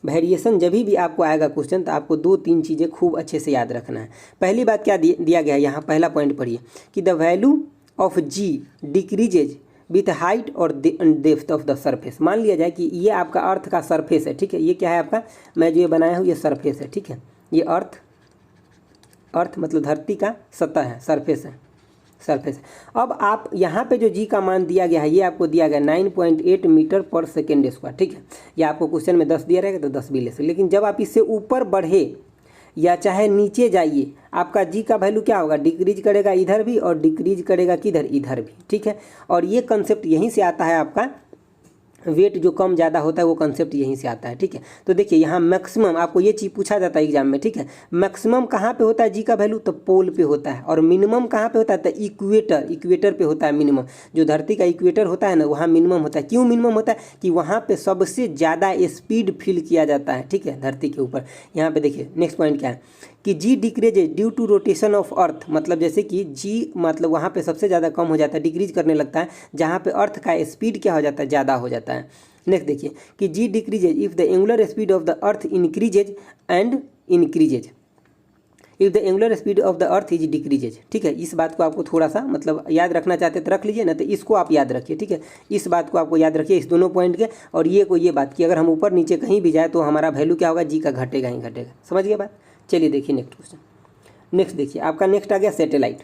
वेरिएशन जब भी आपको आएगा क्वेश्चन तो आपको 2-3 चीज़ें खूब अच्छे से याद रखना है। पहली बात क्या दिया गया है यहाँ, पहला पॉइंट पढ़िए कि the value of g decreases with height और डेप्थ ऑफ द सरफेस। मान लिया जाए कि ये आपका अर्थ का सरफेस है। ठीक है, ये क्या है आपका, मैं जो ये बनाया हूँ ये सरफेस है। ठीक है, ये अर्थ मतलब धरती का सतह है, सरफेस है। अब आप यहाँ पे जो जी का मान दिया गया है ये आपको दिया गया 9.8 मीटर पर सेकेंड स्क्वायर। ठीक है, या आपको क्वेश्चन में 10 दिया रहेगा तो 10 भी ले सकते, लेकिन जब आप इससे ऊपर बढ़े या चाहे नीचे जाइए आपका जी का वैल्यू क्या होगा, डिक्रीज करेगा इधर भी और डिक्रीज करेगा किधर, इधर भी। ठीक है, और ये कंसेप्ट यहीं से आता है, आपका वेट जो कम ज़्यादा होता है वो कंसेप्ट यहीं से आता है। ठीक है, तो देखिए यहाँ मैक्सिमम आपको ये चीज़ पूछा जाता है एग्जाम में। ठीक है, मैक्सिमम कहाँ पे होता है जी का वैल्यू, तो पोल पे होता है, और मिनिमम कहाँ पे होता है, तो इक्वेटर पे होता है मिनिमम। जो धरती का इक्वेटर होता है ना वहाँ मिनिमम होता है। क्यों मिनिमम होता है कि वहाँ पे सबसे ज़्यादा स्पीड फील किया जाता है। ठीक है, धरती के ऊपर। यहाँ पे देखिए नेक्स्ट पॉइंट क्या है कि G decrease due to rotation of earth, मतलब जैसे कि जी मतलब वहाँ पे सबसे ज़्यादा कम हो जाता है, डिक्रीज करने लगता है, जहाँ पे अर्थ का स्पीड क्या हो जाता है, ज़्यादा हो जाता है। नेक्स्ट देखिए कि G decreases if the angular speed of the earth increases and increases if the angular speed of the earth is decreases. ठीक है, इस बात को आपको थोड़ा सा मतलब याद रखना चाहते तो रख लीजिए ना, तो इसको आप याद रखिए। ठीक है, इस बात को आपको याद रखिए, इस दोनों पॉइंट के। और ये बात कि अगर हम ऊपर नीचे कहीं भी जाए तो हमारा वैल्यू क्या होगा, जी का घटेगा ही घटेगा। समझ गए बात। चलिए देखिए नेक्स्ट क्वेश्चन। नेक्स्ट देखिए आपका नेक्स्ट आ गया सैटेलाइट।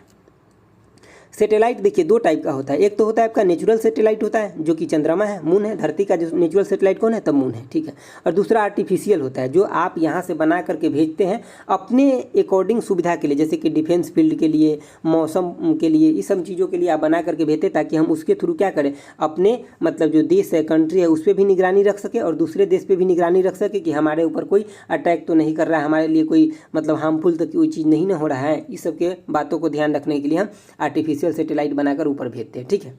सैटेलाइट देखिए दो टाइप का होता है। एक तो होता है आपका नेचुरल सैटेलाइट होता है जो कि चंद्रमा है, मून है, धरती का जो नेचुरल सैटेलाइट कौन है, तब मून है, ठीक है। और दूसरा आर्टिफिशियल होता है जो आप यहाँ से बना करके भेजते हैं अपने अकॉर्डिंग सुविधा के लिए, जैसे कि डिफेंस फील्ड के लिए, मौसम के लिए, इस सब चीज़ों के लिए आप बना करके भेजते ताकि हम उसके थ्रू क्या करें, अपने मतलब जो देश है, कंट्री है, उस पर भी निगरानी रख सके और दूसरे देश पे भी निगरानी रख सके कि हमारे ऊपर कोई अटैक तो नहीं कर रहा है, हमारे लिए कोई मतलब हार्मफुल तो कोई चीज़ नहीं ना हो रहा है। इस सब के बातों को ध्यान रखने के लिए हम आर्टिफिशियल सैटेलाइट बनाकर ऊपर भेजते हैं, ठीक है।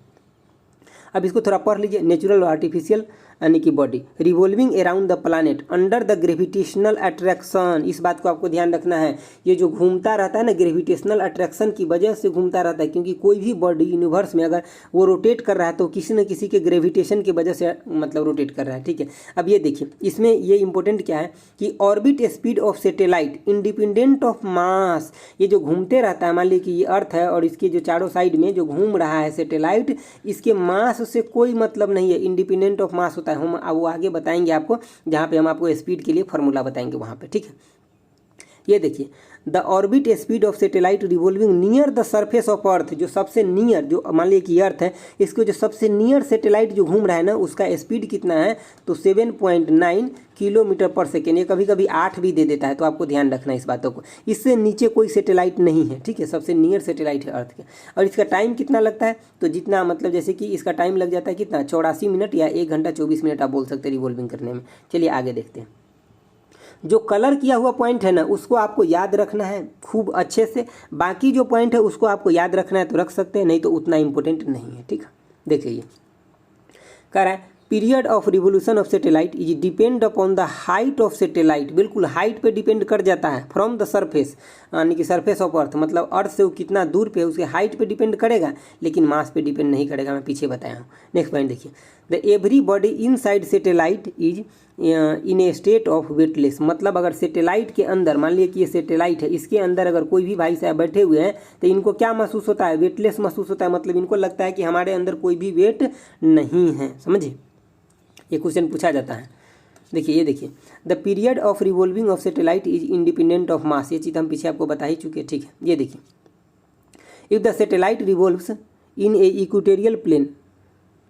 अब इसको थोड़ा पढ़ लीजिए। नेचुरल और आर्टिफिशियल यानी कि body revolving around the planet under the gravitational attraction. इस बात को आपको ध्यान रखना है, ये जो घूमता रहता है ना, ग्रेविटेशनल अट्रैक्शन की वजह से घूमता रहता है, क्योंकि कोई भी बॉडी यूनिवर्स में अगर वो रोटेट कर रहा है तो किसी न किसी के ग्रेविटेशन की वजह से मतलब रोटेट कर रहा है, ठीक है। अब ये देखिए इसमें ये इंपॉर्टेंट क्या है कि orbit speed of satellite independent of mass. ये जो घूमते रहता है, मान लीजिए कि ये अर्थ है और इसके जो चारों साइड में जो घूम रहा है सैटेलाइट, इसके मास से कोई मतलब नहीं है, इंडिपेंडेंट ऑफ मास होता है। हम वो आगे बताएंगे आपको, जहाँ पे हम आपको स्पीड के लिए फार्मूला बताएंगे वहाँ पे, ठीक है। ये देखिए the orbit speed of satellite revolving near the surface of earth. जो सबसे नियर, जो मान लीजिए कि अर्थ है, इसको जो सबसे नियर सैटेलाइट जो घूम रहा है ना, उसका स्पीड कितना है, तो 7.9 किलोमीटर पर सेकेंड। ये कभी कभी 8 भी दे देता है, तो आपको ध्यान रखना है इस बातों को। इससे नीचे कोई सैटेलाइट नहीं है, ठीक है, सबसे नियर सैटेलाइट है अर्थ के। और इसका टाइम कितना लगता है, तो जितना मतलब जैसे कि इसका टाइम लग जाता है कितना, 84 मिनट या 1 घंटा 24 मिनट आप बोल सकते हैं रिवॉल्विंग करने में। चलिए आगे देखते हैं। जो कलर किया हुआ पॉइंट है ना, उसको आपको याद रखना है खूब अच्छे से। बाकी जो पॉइंट है उसको आपको याद रखना है तो रख सकते हैं, नहीं तो उतना इंपॉर्टेंट नहीं है, ठीक है। देखिए ये कह रहा है period of revolution of satellite is depend upon the height of satellite. बिल्कुल हाइट पे डिपेंड कर जाता है, फ्रॉम द सरफेस यानी कि सरफेस ऑफ अर्थ, मतलब अर्थ से वो कितना दूर पे, उसके हाइट पे डिपेंड करेगा, लेकिन मास पे डिपेंड नहीं करेगा, मैं पीछे बताया हूँ। नेक्स्ट पॉइंट देखिए the every body in side satellite is in A state of weightless. मतलब अगर सैटेलाइट के अंदर, मान लीजिए कि ये सैटेलाइट है, इसके अंदर अगर कोई भी भाई साहब बैठे हुए हैं तो इनको क्या महसूस होता है, वेटलेस महसूस होता है। मतलब इनको लगता है कि हमारे अंदर कोई भी वेट नहीं है, समझिए। ये क्वेश्चन पूछा जाता है। देखिए ये देखिए the period of revolving of satellite is independent of mass. ये चीज़ हम पीछे आपको बता ही चुके हैं, ठीक है। ये देखिए if the satellite revolves in a equatorial plane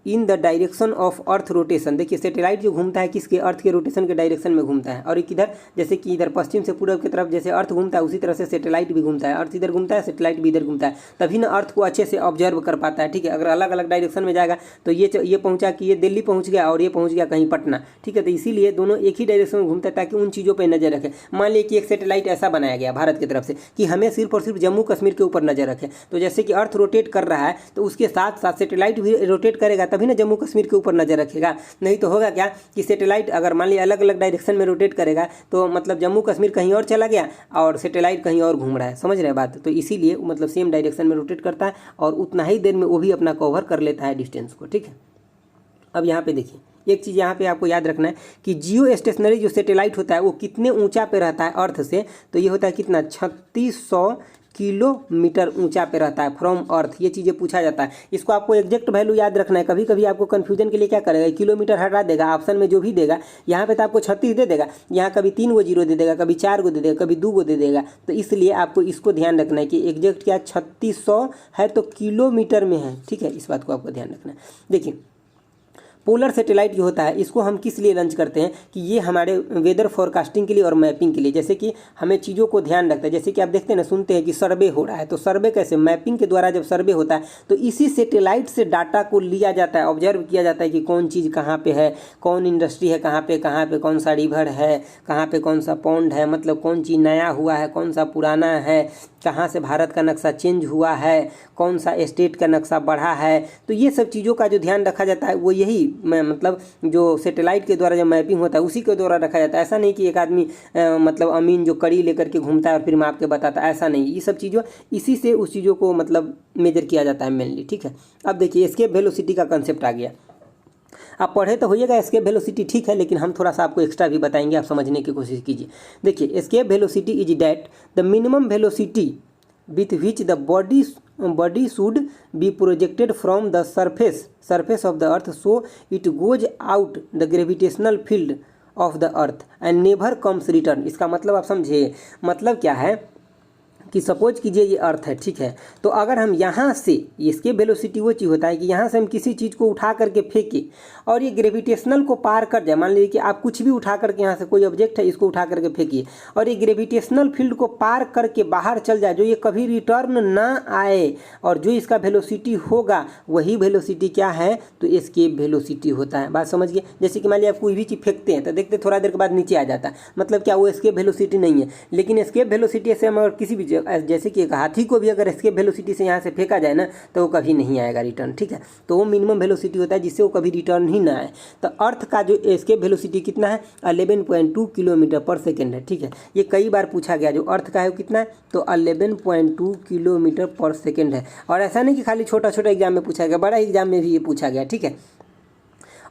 in the direction of earth rotation. देखिए सैटेलाइट जो घूमता है किसके, अर्थ के रोटेशन के डायरेक्शन में घूमता है। और एक इधर जैसे कि इधर पश्चिम से पूर्व की तरफ जैसे अर्थ घूमता है, उसी तरह से सैटेलाइट भी घूमता है। अर्थ इधर घूमता है, सैटेलाइट भी इधर घूमता है, तभी ना अर्थ को अच्छे से ऑब्जर्व कर पाता है, ठीक है। अगर अलग अलग डायरेक्शन में जाएगा तो ये पहुंचा कि ये दिल्ली पहुंच गया और ये पहुंच गया कहीं पटना, ठीक है। तो इसीलिए दोनों एक ही डायरेक्शन में घूमता है ताकि उन चीज़ों पर नजर रखे। मान लीजिए कि एक सैटेलाइट ऐसा बनाया गया भारत की तरफ से कि हमें सिर्फ और सिर्फ जम्मू कश्मीर के ऊपर नजर रखे, तो जैसे कि अर्थ रोटेट कर रहा है तो उसके साथ साथ सैटेलाइट भी रोटेट करेगा, तभी ना जम्मू कश्मीर के ऊपर नजर रखेगा। नहीं तो होगा क्या कि सैटेलाइट अगर मान लिया अलग अलग डायरेक्शन में रोटेट करेगा तो मतलब जम्मू कश्मीर कहीं और चला गया और सैटेलाइट कहीं और घूम रहा है, समझ रहे हैं बात। तो इसीलिए मतलब सेम डायरेक्शन में रोटेट करता है और उतना ही देर में वो भी अपना कवर कर लेता है डिस्टेंस को, ठीक है। अब यहाँ पे देखिए एक चीज़ यहाँ पे आपको याद रखना है कि जियो स्टेशनरी जो सैटेलाइट होता है वो कितने ऊंचा पे रहता है अर्थ से, तो ये होता है कितना, 3600 किलोमीटर ऊंचा पे रहता है फ्रॉम अर्थ। ये चीज़ें पूछा जाता है, इसको आपको एग्जैक्ट वैल्यू याद रखना है। कभी कभी आपको कन्फ्यूजन के लिए क्या करेगा, किलोमीटर हटा देगा, ऑप्शन में जो भी देगा यहाँ पे तो आपको 36 दे देगा, यहाँ कभी 3 गो जीरो दे देगा, कभी 4 गो दे देगा, कभी 2 गो दे देगा। तो इसलिए आपको इसको ध्यान रखना है कि एग्जैक्ट क्या 3600 है तो किलोमीटर में है, ठीक है। इस बात को आपको ध्यान रखना है। देखिए पोलर सैटेलाइट जो होता है इसको हम किस लिए लॉन्च करते हैं कि ये हमारे वेदर फोरकास्टिंग के लिए और मैपिंग के लिए, जैसे कि हमें चीज़ों को ध्यान रखता है। जैसे कि आप देखते हैं ना, सुनते हैं कि सर्वे हो रहा है, तो सर्वे कैसे, मैपिंग के द्वारा जब सर्वे होता है तो इसी सैटेलाइट से डाटा को लिया जाता है, ऑब्जर्व किया जाता है कि कौन चीज़ कहाँ पे है, कौन इंडस्ट्री है कहाँ पे कौन सा रिवर है, कहाँ पे कौन सा पॉन्ड है, मतलब कौन चीज़ नया हुआ है, कौन सा पुराना है, कहाँ से भारत का नक्शा चेंज हुआ है, कौन सा स्टेट का नक्शा बढ़ा है। तो ये सब चीज़ों का जो ध्यान रखा जाता है वो यही मतलब जो सैटेलाइट के द्वारा जो मैपिंग होता है उसी के द्वारा रखा जाता है। ऐसा नहीं कि एक आदमी मतलब अमीन जो कड़ी लेकर के घूमता है और फिर मैं आपके बताता है, ऐसा नहीं। ये सब चीज़ों इसी से उस चीज़ों को मतलब मेजर किया जाता है मेनली, ठीक है। अब देखिए एस्केप वेलोसिटी का कंसेप्ट आ गया। आप पढ़े तो होइएगा एस्केप वेलोसिटी, ठीक है, लेकिन हम थोड़ा सा आपको एक्स्ट्रा भी बताएंगे, आप समझने की कोशिश कीजिए। देखिए escape velocity is that the minimum velocity with which the body should be projected from the surface of the earth so it goes out the gravitational field of the earth and never comes return। इसका मतलब आप समझे, मतलब क्या है कि suppose कीजिए ये अर्थ है, ठीक है। तो अगर हम यहाँ से, इसके वेलोसिटी वो चीज़ होता है कि यहाँ से हम किसी चीज़ को उठा करके फेंके और ये ग्रेविटेशनल को पार कर जाए। मान लीजिए कि आप कुछ भी उठा करके यहाँ से कोई ऑब्जेक्ट है, इसको उठा करके फेंकिए और ये ग्रेविटेशनल फील्ड को पार करके बाहर चल जाए, जो ये कभी रिटर्न ना आए, और जो इसका वेलोसिटी होगा वही वेलोसिटी क्या है, तो एस्केप वेलोसिटी होता है। बात समझ गए। जैसे कि मान लीजिए आप कोई भी चीज़ फेंकते हैं तो देखते थोड़ा देर के बाद नीचे आ जाता है, मतलब क्या, वो एस्केप वेलोसिटी नहीं है। लेकिन एस्केप वेलोसिटी से हम अगर किसी भी जैसे कि एक हाथी को भी अगर एस्केप वेलोसिटी से यहाँ से फेंका जाए ना तो वो कभी नहीं आएगा रिटर्न, ठीक है। तो वो मिनिमम वेलोसिटी होता है जिससे वो कभी रिटर्न ही ना आए। तो अर्थ का जो एस्केप वेलोसिटी कितना है, 11.2 किलोमीटर पर सेकेंड है, ठीक है। ये कई बार पूछा गया, जो अर्थ का है वो कितना है, तो 11.2 किलोमीटर पर सेकेंड है। और ऐसा नहीं कि खाली छोटा छोटा एग्जाम में पूछा गया, बड़ा एग्जाम में भी ये पूछा गया, ठीक है।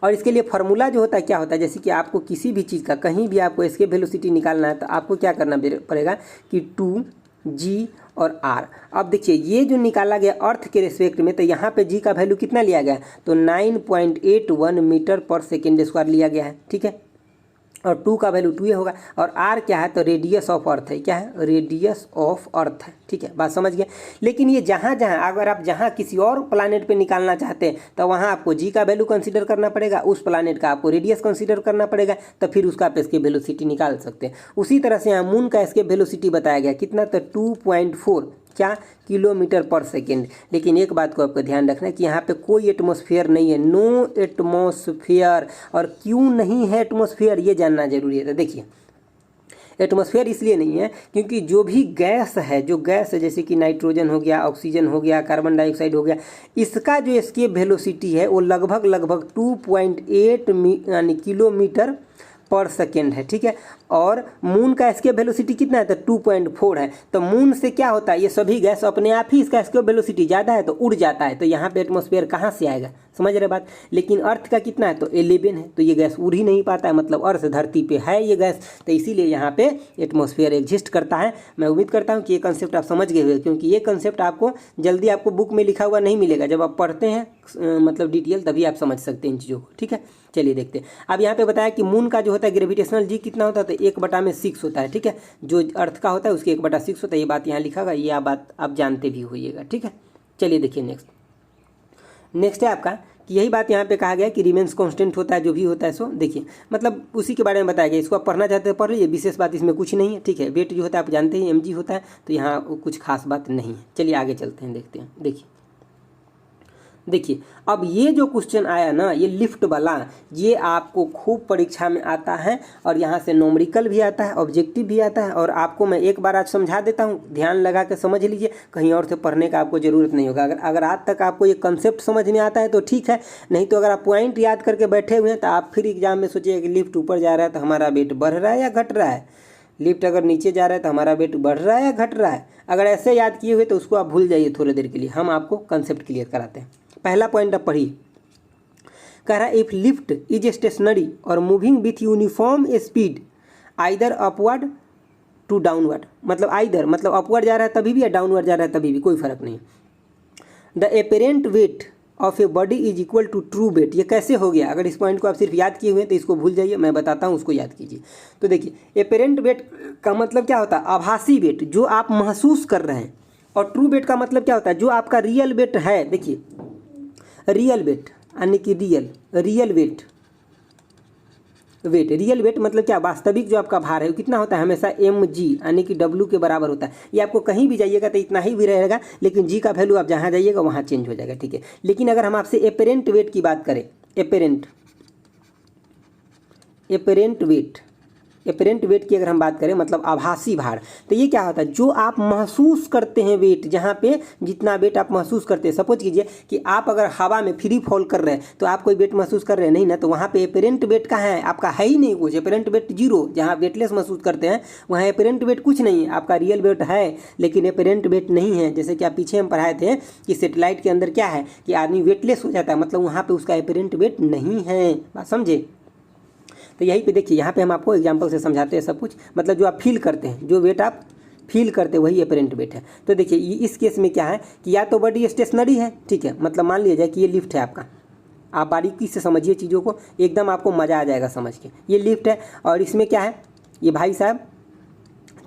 और इसके लिए फार्मूला जो होता है क्या होता है, जैसे कि आपको किसी भी चीज़ का कहीं भी आपको एस्केप वेलोसिटी निकालना है तो आपको क्या करना पड़ेगा कि 2g और r। अब देखिए ये जो निकाला गया अर्थ के रिस्पेक्ट में, तो यहाँ पे g का वैल्यू कितना लिया गया, तो 9.81 मीटर पर सेकेंड स्क्वायर लिया गया है, ठीक है। और 2 का वैल्यू 2 होगा। और r क्या है, तो रेडियस ऑफ अर्थ है, क्या है, रेडियस ऑफ अर्थ है, ठीक है। बात समझ गए। लेकिन ये जहाँ जहाँ अगर आप जहाँ किसी और प्लानेट पे निकालना चाहते हैं तो वहाँ आपको g का वैल्यू कंसीडर करना पड़ेगा, उस प्लानेट का आपको रेडियस कंसीडर करना पड़ेगा, तो फिर उसका आप एस्केप वेलोसिटी निकाल सकते हैं। उसी तरह से यहाँ मून का एस्केप वेलोसिटी बताया गया कितना, तो 2.4 क्या किलोमीटर पर सेकेंड। लेकिन एक बात को आपको ध्यान रखना है कि यहाँ पे कोई एटमॉस्फेयर नहीं है, नो एटमॉस्फेयर। और क्यों नहीं है एटमॉस्फेयर ये जानना जरूरी है। तो देखिए एटमॉस्फेयर इसलिए नहीं है क्योंकि जो भी गैस है, जो गैस है जैसे कि नाइट्रोजन हो गया, ऑक्सीजन हो गया, कार्बन डाइऑक्साइड हो गया, इसका जो एस्केप वेलोसिटी है वो लगभग 2.8 यानी किलोमीटर पर सेकेंड है, ठीक है। और मून का एस्केप वेलोसिटी कितना है, तो 2.4 है। तो मून से क्या होता है, ये सभी गैस अपने आप ही इसका एस्केप वेलोसिटी ज़्यादा है तो उड़ जाता है, तो यहाँ पे एटमॉस्फेयर कहाँ से आएगा, समझ रहे बात। लेकिन अर्थ का कितना है, तो 11 है, तो ये गैस उड़ ही नहीं पाता है, मतलब अर्थ धरती पे है ये गैस, तो इसीलिए यहाँ पे एटमॉस्फेयर एग्जिस्ट करता है। मैं उम्मीद करता हूँ कि ये कंसेप्ट आप समझ गए हुए, क्योंकि ये कंसेप्ट आपको जल्दी आपको बुक में लिखा हुआ नहीं मिलेगा, जब आप पढ़ते हैं मतलब डिटेल तभी आप समझ सकते हैं इन चीज़ों को, ठीक है। चलिए देखते हैं। अब यहाँ पे बताया कि मून का जो होता है ग्रेविटेशनल जी कितना होता है, तो 1/6 होता है, ठीक है। जो अर्थ का होता है उसके 1/6 होता है, ये बात यहाँ लिखा हुआ, ये बात आप जानते भी होइएगा, ठीक है। चलिए देखिए नेक्स्ट है आपका कि यही बात यहाँ पे कहा गया कि रिमेंस कांस्टेंट होता है, जो भी होता है सो देखिए मतलब उसी के बारे में बताया गया। इसको आप पढ़ना चाहते हैं पढ़ लीजिए, विशेष बात इसमें कुछ नहीं है, ठीक है। वेट जो होता है आप जानते हैं mg होता है, तो यहाँ कुछ खास बात नहीं है। चलिए आगे चलते हैं, देखते हैं। देखिए अब ये जो क्वेश्चन आया ना, ये लिफ्ट वाला, ये आपको खूब परीक्षा में आता है और यहाँ से नोमरिकल भी आता है, ऑब्जेक्टिव भी आता है। और आपको मैं एक बार आज समझा देता हूँ, ध्यान लगा के समझ लीजिए, कहीं और से पढ़ने का आपको ज़रूरत नहीं होगा। अगर आज तक आपको ये कंसेप्ट समझ में आता है तो ठीक है, नहीं तो अगर आप पॉइंट याद करके बैठे हुए हैं तो आप फिर एग्जाम में सोचिए कि लिफ्ट ऊपर जा रहा है तो हमारा वेट बढ़ रहा है या घट रहा है, लिफ्ट अगर नीचे जा रहा है तो हमारा वेट बढ़ रहा है या घट रहा है। अगर ऐसे याद किए हुए तो उसको आप भूल जाइए थोड़ी देर के लिए, हम आपको कंसेप्ट क्लियर कराते हैं। पहला पॉइंट आप पढ़िए, कह रहा है इफ लिफ्ट इज स्टेशनरी और moving with uniform speed either upward to downward, मतलब आइदर मतलब अपवर्ड जा रहा है तभी भी या डाउनवर्ड जा रहा है तभी भी, कोई फर्क नहीं। The apparent weight of a body is equal to true weight. ये कैसे हो गया, अगर इस पॉइंट को आप सिर्फ याद किए हुए हैं तो इसको भूल जाइए, मैं बताता हूँ उसको याद कीजिए। तो देखिए एपेरेंट वेट का मतलब क्या होता है, आभासी वेट जो आप महसूस कर रहे हैं, और ट्रू वेट का मतलब क्या होता है, जो आपका रियल वेट है। देखिए रियल वेट यानी कि रियल वेट मतलब क्या, वास्तविक जो आपका भार है वो कितना होता है, हमेशा mg यानी कि w के बराबर होता है। ये आपको कहीं भी जाइएगा तो इतना ही भी रहेगा, लेकिन g का वैल्यू आप जहाँ जाइएगा वहाँ चेंज हो जाएगा, ठीक है। लेकिन अगर हम आपसे एपेरेंट वेट की बात करें, एपेरेंट वेट की अगर हम बात करें मतलब आभासी भार, तो ये क्या होता है, जो आप महसूस करते हैं वेट, जहाँ पे जितना वेट आप महसूस करते हैं। सपोज कीजिए कि आप अगर हवा में फ्री फॉल कर रहे हैं तो आप कोई वेट महसूस कर रहे हैं नहीं ना, तो वहाँ पे एपेरेंट वेट का है, आपका है ही नहीं कुछ, एपेरेंट वेट 0। जहाँ वेटलेस महसूस करते हैं वहाँ एपेरेंट वेट कुछ नहीं है, आपका रियल वेट है लेकिन एपेरेंट वेट नहीं है। जैसे कि आप पीछे हम पढ़ाए थे कि सैटेलाइट के अंदर क्या है कि आदमी वेटलेस हो जाता है, मतलब वहाँ पर उसका एपेरेंट वेट नहीं है, बात समझे। तो यहीं पे देखिए, यहाँ पे हम आपको एग्जांपल से समझाते हैं सब कुछ, मतलब जो आप फील करते हैं, जो वेट आप फील करते हैं वही एपेरेंट वेट है। तो देखिए इस केस में क्या है कि या तो बॉडी स्टेशनरी है, ठीक है, मतलब मान लिया जाए कि ये लिफ्ट है आपका, आप बारीकी से समझिए चीज़ों को, एकदम आपको मज़ा आ जाएगा समझ के। ये लिफ्ट है और इसमें क्या है, ये भाई साहब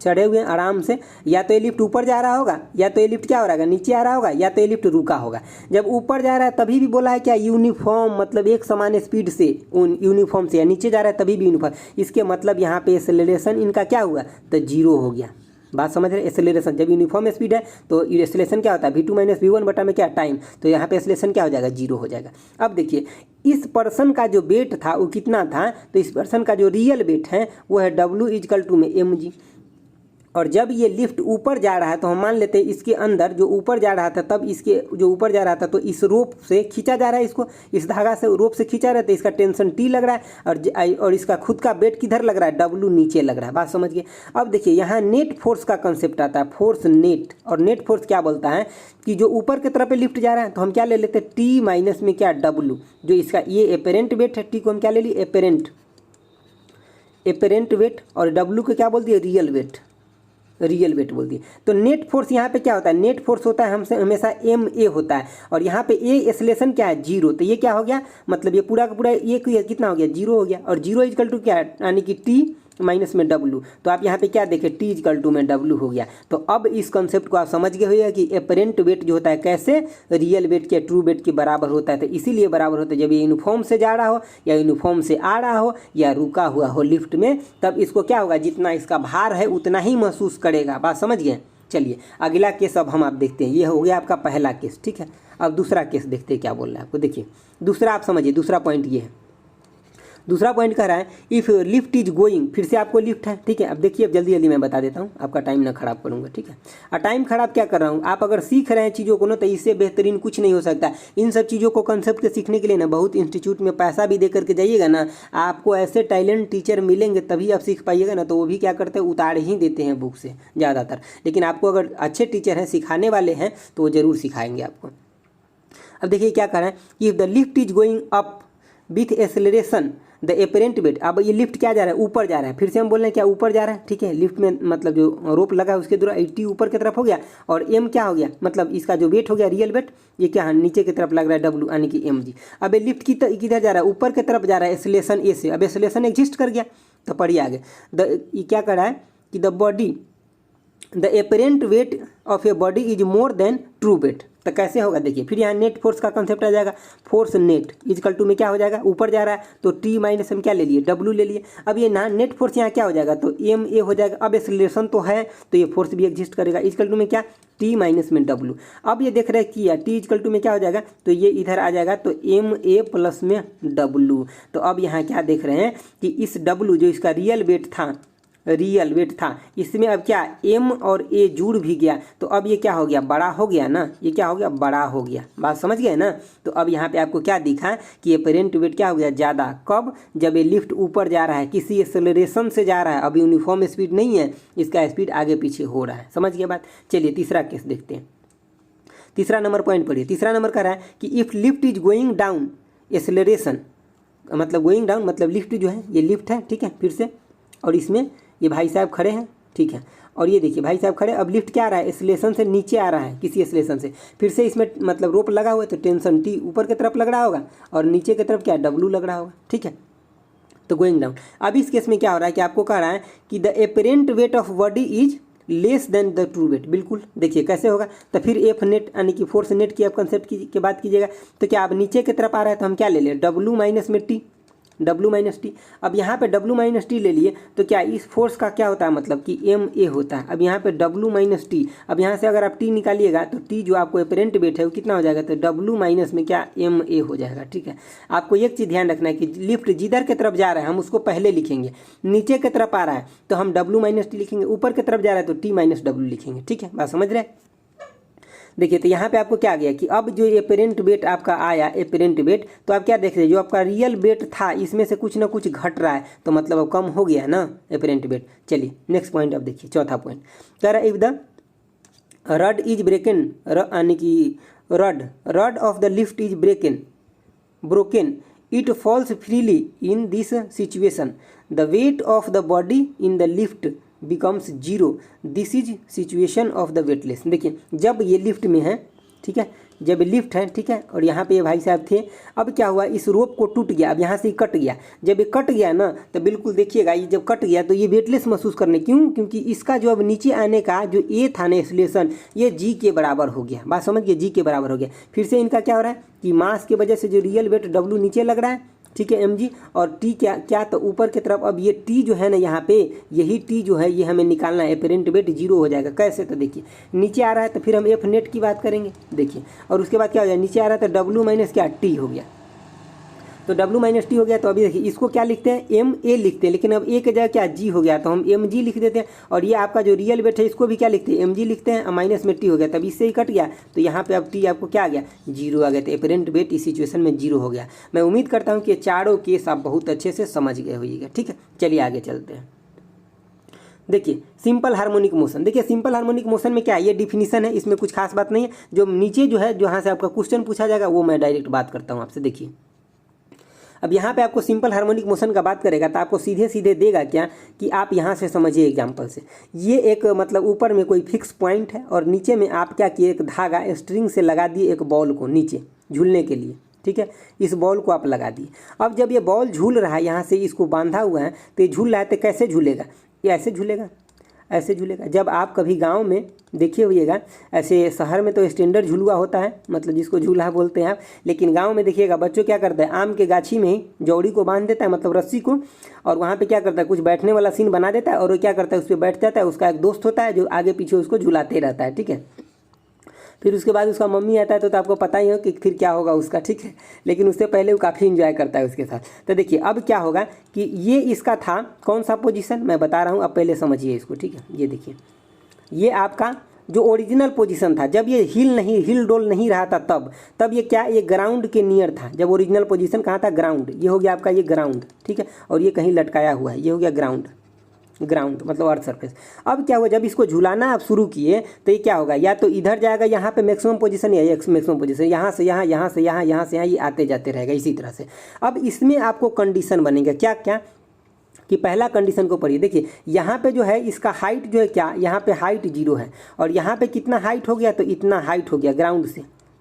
चढ़े हुए हैं आराम से, या तो ये लिफ्ट ऊपर जा रहा होगा, या तो ये लिफ्ट क्या हो रहा है नीचे आ रहा होगा, या तो ये लिफ्ट रुका होगा। जब ऊपर जा रहा है तभी भी बोला है क्या यूनिफॉर्म, मतलब एक समान स्पीड से यूनिफॉर्म से, या नीचे जा रहा है तभी भी यूनिफॉर्म। इसके मतलब यहाँ पे एक्सेलरेशन इनका क्या हुआ, तो जीरो हो गया। बात समझ रहे, एक्सेलरेशन जब यूनिफॉर्म स्पीड है तो एक्सेलरेशन क्या होता है, v2 - v1 बटा में क्या टाइम, तो यहाँ पे एक्सेलरेशन क्या हो जाएगा, जीरो हो जाएगा। अब देखिए इस पर्सन का जो वेट था वो कितना था, तो इस पर्सन का जो रियल वेट है वो है w = में mg। और जब ये लिफ्ट ऊपर जा रहा है तो हम मान लेते हैं इसके अंदर जो ऊपर जा रहा था, तब इसके जो ऊपर जा रहा था तो इस रोप से खींचा जा रहा है, इसको इस धागा से रोप से खींचा रहा है, तो इसका टेंशन T लग रहा है और इसका खुद का वेट किधर लग रहा है, W नीचे लग रहा है। बात समझ गए। अब देखिए यहाँ नेट फोर्स का कंसेप्ट आता है, फोर्स नेट। और नेट फोर्स क्या बोलता है कि जो ऊपर की तरफ लिफ्ट जा रहा है तो हम क्या ले लेते हैं, T माइनस में क्या W, जो इसका ये अपेरेंट वेट है, T को हम क्या ले लिए, अपेरेंट वेट, और W को क्या बोल दिए, रियल वेट बोल दिए। तो नेट फोर्स यहाँ पे क्या होता है, नेट फोर्स होता है हमसे हमेशा ma होता है, और यहाँ पे a एक्सेलरेशन क्या है, जीरो। तो ये क्या हो गया, मतलब ये पूरा का पूरा ये कितना हो गया, जीरो हो गया। और जीरो = क्या है, यानी कि T माइनस में W। तो आप यहाँ पे क्या देखें, T = में W हो गया। तो अब इस कंसेप्ट को आप समझ गए होइए कि अपेरेंट वेट जो होता है कैसे रियल वेट के ट्रू वेट के बराबर होता है। तो इसीलिए बराबर होता है जब ये यूनिफॉर्म से जा रहा हो, या यूनिफॉर्म से आ रहा हो, या रुका हुआ हो लिफ्ट में, तब इसको क्या होगा, जितना इसका भार है उतना ही महसूस करेगा। बात समझ गए। चलिए अगला केस अब हम आप देखते हैं। ये हो गया आपका पहला केस, ठीक है। अब दूसरा केस देखते हैं क्या बोल रहा है आपको। देखिए दूसरा आप समझिए, दूसरा पॉइंट ये है। दूसरा पॉइंट कह रहा है इफ़ लिफ्ट इज गोइंग, फिर से आपको लिफ्ट है, ठीक है। अब देखिए, अब जल्दी जल्दी मैं बता देता हूँ, आपका टाइम ना खराब करूँगा, ठीक है। और टाइम खराब क्या कर रहा हूँ, आप अगर सीख रहे हैं चीज़ों को ना, तो इससे बेहतरीन कुछ नहीं हो सकता। इन सब चीज़ों को कंसेप्ट के सीखने के लिए ना बहुत इंस्टीट्यूट में पैसा भी दे करके जाइएगा ना, आपको ऐसे टैलेंट टीचर मिलेंगे तभी आप सीख पाइएगा ना। तो वो भी क्या करते हैं, उतार ही देते हैं बुक से ज़्यादातर। लेकिन आपको अगर अच्छे टीचर हैं, सिखाने वाले हैं, तो वो ज़रूर सिखाएंगे आपको। अब देखिए क्या कर रहा है, if the lift is going up with acceleration the apparent wait. अब ये लिफ्ट क्या जा रहा है, ऊपर जा रहा है। फिर से हम बोल रहे हैं क्या, ऊपर जा रहा है, ठीक है। लिफ्ट में मतलब जो रोप लगा है उसके द्वारा T ऊपर की तरफ हो गया, और M क्या हो गया, मतलब इसका जो वेट हो गया रियल वेट, ये क्या है, नीचे की तरफ लग रहा है W, यानी कि mg। अब ये लिफ्ट किधर जा रहा है, ऊपर की तरफ जा रहा है, एक्सेलरेशन A से। अब एक्सेलरेशन एग्जिस्ट कर गया, तो पढ़िए आगे। ये क्या कर रहा है कि the apparent weight of a body is more than true weight. तो कैसे होगा, देखिए फिर यहाँ नेट फोर्स का कंसेप्ट आ जाएगा। फोर्स नेट = में क्या हो जाएगा, ऊपर जा रहा है तो T माइनस हम क्या ले लिए, W ले लिए। अब ये ना नेट फोर्स यहाँ क्या हो जाएगा, तो ma हो जाएगा। अब एक्सेलरेशन तो है तो ये फोर्स भी एग्जिस्ट करेगा, = में क्या, T माइनस में W। अब ये देख रहे हैं किया, T = में क्या हो जाएगा, तो ये इधर आ जाएगा, तो ma प्लस में W। तो अब यहाँ क्या देख रहे हैं कि इस W जो इसका रियल वेट था, इसमें अब क्या M और A जुड़ भी गया, तो अब ये क्या हो गया, बड़ा हो गया ना। ये क्या हो गया, बड़ा हो गया। बात समझ गए ना। तो अब यहाँ पे आपको क्या दिखा कि अपेरेंट वेट क्या हो गया, ज़्यादा। कब, जब ये लिफ्ट ऊपर जा रहा है, किसी एक्सेलरेशन से जा रहा है, अब यूनिफॉर्म स्पीड नहीं है, इसका स्पीड आगे पीछे हो रहा है। समझ गए बात। चलिए तीसरा केस देखते हैं। तीसरा नंबर पॉइंट पढ़िए। तीसरा नंबर कह रहा है कि if lift is going down acceleration, मतलब गोइंग डाउन मतलब लिफ्ट जो है, ये लिफ्ट है, ठीक है। फिर से, और इसमें ये भाई साहब खड़े हैं, ठीक है। और ये देखिए भाई साहब खड़े, अब लिफ्ट क्या आ रहा है, एक्सेलरेशन से नीचे आ रहा है, किसी एक्सेलरेशन से। फिर से इसमें मतलब रोप लगा हुआ है, तो टेंशन T ऊपर की तरफ लग रहा होगा, और नीचे की तरफ क्या W लग रहा होगा, ठीक है। तो गोइंग डाउन। अब इस केस में क्या हो रहा है कि आपको कह रहा है कि the apparent weight of body is less than the true weight. बिल्कुल, देखिए कैसे होगा, तो फिर F नेट यानी कि फोर्स नेट की आप कंसेप्ट की बात कीजिएगा। तो क्या अब नीचे की तरफ आ रहा है, तो हम क्या ले लें, W माइनस में T, W - T। अब यहाँ पे W - T ले लिए, तो क्या इस फोर्स का क्या होता है, मतलब कि ma होता है। अब यहाँ पे W - T, अब यहाँ से अगर आप T निकालिएगा तो T जो आपको अपेरेंट वेट है वो कितना हो जाएगा, तो W माइनस में क्या ma हो जाएगा, ठीक है। आपको एक चीज़ ध्यान रखना है कि लिफ्ट जिधर की तरफ जा रहा है हम उसको पहले लिखेंगे। नीचे की तरफ आ रहा है तो हम W - T लिखेंगे, ऊपर की तरफ जा रहा है तो T - W लिखेंगे, ठीक है। बात समझ रहे हैं। देखिए तो यहाँ पे आपको क्या गया कि अब जो अपेरेंट वेट आपका आया, अपेरेंट वेट, तो आप क्या देख रहे हैं, जो आपका रियल वेट था इसमें से कुछ ना कुछ घट रहा है, तो मतलब अब कम हो गया ना अपेरेंट वेट। चलिए नेक्स्ट पॉइंट अब देखिए, चौथा पॉइंट कह रहा है if the rod is broken, यानी कि rod of the lift is broken it falls freely in this situation the weight of the body in the lift becomes zero, this is situation of the weightless. देखिए जब ये lift में है, ठीक है, जब लिफ्ट है, ठीक है, और यहाँ पे ये भाई साहब थे। अब क्या हुआ, इस रोप को टूट गया, अब यहाँ से कट गया। जब ये कट गया ना तो बिल्कुल देखिएगा, ये जब कट गया तो ये वेटलेस महसूस करने, क्यों? क्योंकि इसका जो अब नीचे आने का जो ए था ना एक्सेलरेशन, ये जी के बराबर हो गया। बात समझ गए, जी के बराबर हो गया। फिर से इनका क्या हो रहा है कि मास की वजह से जो रियल वेट डब्ल्यू नीचे लग रहा है, ठीक है, एम जी, और टी क्या क्या तो ऊपर की तरफ। अब ये टी जो है ना यहाँ पे, यही टी जो है ये हमें निकालना है, एपरेंट वेट जीरो हो जाएगा। कैसे? तो देखिए नीचे आ रहा है तो फिर हम एफ नेट की बात करेंगे, देखिए, और उसके बाद क्या हो जाएगा, नीचे आ रहा है तो डब्ल्यू माइनस क्या, टी हो गया। तो डब्ल्यू माइनस टी हो गया। तो अभी देखिए इसको क्या लिखते हैं, एम ए लिखते हैं, लेकिन अब ए के जगह क्या जी हो गया, तो हम एम जी लिख देते हैं। और ये आपका जो रियल वेट है इसको भी क्या लिखते हैं, एम जी लिखते हैं, माइनस में टी हो गया, तब इससे ही कट गया। तो यहाँ पे अब टी आपको क्या आ गया, जीरो आ गया। तो एपरेंट वेट इस सिचुएशन में जीरो हो गया। मैं उम्मीद करता हूँ कि चारों केस आप बहुत अच्छे से समझ गए होइएगा, ठीक है। चलिए आगे चलते हैं। देखिए सिंपल हार्मोनिक मोशन, देखिए सिंपल हार्मोनिक मोशन में क्या है, ये डिफिनीशन है, इसमें कुछ खास बात नहीं है। जो नीचे जो है, जहाँ से आपका क्वेश्चन पूछा जाएगा वो मैं डायरेक्ट बात करता हूँ आपसे। देखिए अब यहाँ पे आपको सिंपल हार्मोनिक मोशन का बात करेगा तो आपको सीधे सीधे देगा क्या कि आप यहाँ से समझिए एग्जांपल से। ये एक मतलब ऊपर में कोई फिक्स पॉइंट है और नीचे में आप क्या किए, एक धागा स्ट्रिंग से लगा दिए एक बॉल को नीचे झूलने के लिए, ठीक है। इस बॉल को आप लगा दिए। अब जब ये बॉल झूल रहा है, यहाँ से इसको बांधा हुआ है, तो ये झूल रहा है, तो कैसे झूलेगा, ये ऐसे झूलेगा, ऐसे झूलेगा। जब आप कभी गांव में देखिए होइएगा, ऐसे शहर में तो स्टैंडर्ड झुलुआ होता है, मतलब जिसको झूला बोलते हैं आप, लेकिन गांव में देखिएगा बच्चों क्या करते हैं, आम के गाछी में ही जौड़ी को बांध देता है, मतलब रस्सी को, और वहाँ पे क्या करता है, कुछ बैठने वाला सीन बना देता है, और वो क्या करता है, उस पर बैठ जाता है। उसका एक दोस्त होता है जो आगे पीछे उसको झुलाते रहता है, ठीक है। फिर उसके बाद उसका मम्मी आता है तो आपको पता ही हो कि फिर क्या होगा उसका, ठीक है। लेकिन उससे पहले वो काफ़ी इंजॉय करता है उसके साथ। तो देखिए अब क्या होगा कि ये इसका था कौन सा पोजीशन, मैं बता रहा हूँ, अब पहले समझिए इसको, ठीक है। ये देखिए ये आपका जो ओरिजिनल पोजीशन था, जब ये हिल डोल नहीं रहा था, तब ये क्या, ये ग्राउंड के नियर था। जब ओरिजिनल पोजीशन कहाँ था, ग्राउंड, ये हो गया आपका ये ग्राउंड, ठीक है। और ये कहीं लटकाया हुआ है, ये हो गया ग्राउंड मतलब अर्थ सरफेस। अब क्या हुआ, जब इसको झुलाना आप शुरू किए तो ये क्या होगा, या तो इधर जाएगा यहाँ पे मैक्सिमम पोजीशन, या मैक्सिमम पोजीशन, यहाँ से यहाँ, यहाँ से यहाँ, यहाँ से यहाँ, ये आते जाते रहेगा इसी तरह से। अब इसमें आपको कंडीशन बनेगा क्या क्या, कि पहला कंडीशन को पढ़िए। देखिए यहाँ पे जो है इसका हाइट जो है क्या, यहाँ पे हाइट जीरो है, और यहाँ पे कितना हाइट हो गया, तो इतना हाइट हो गया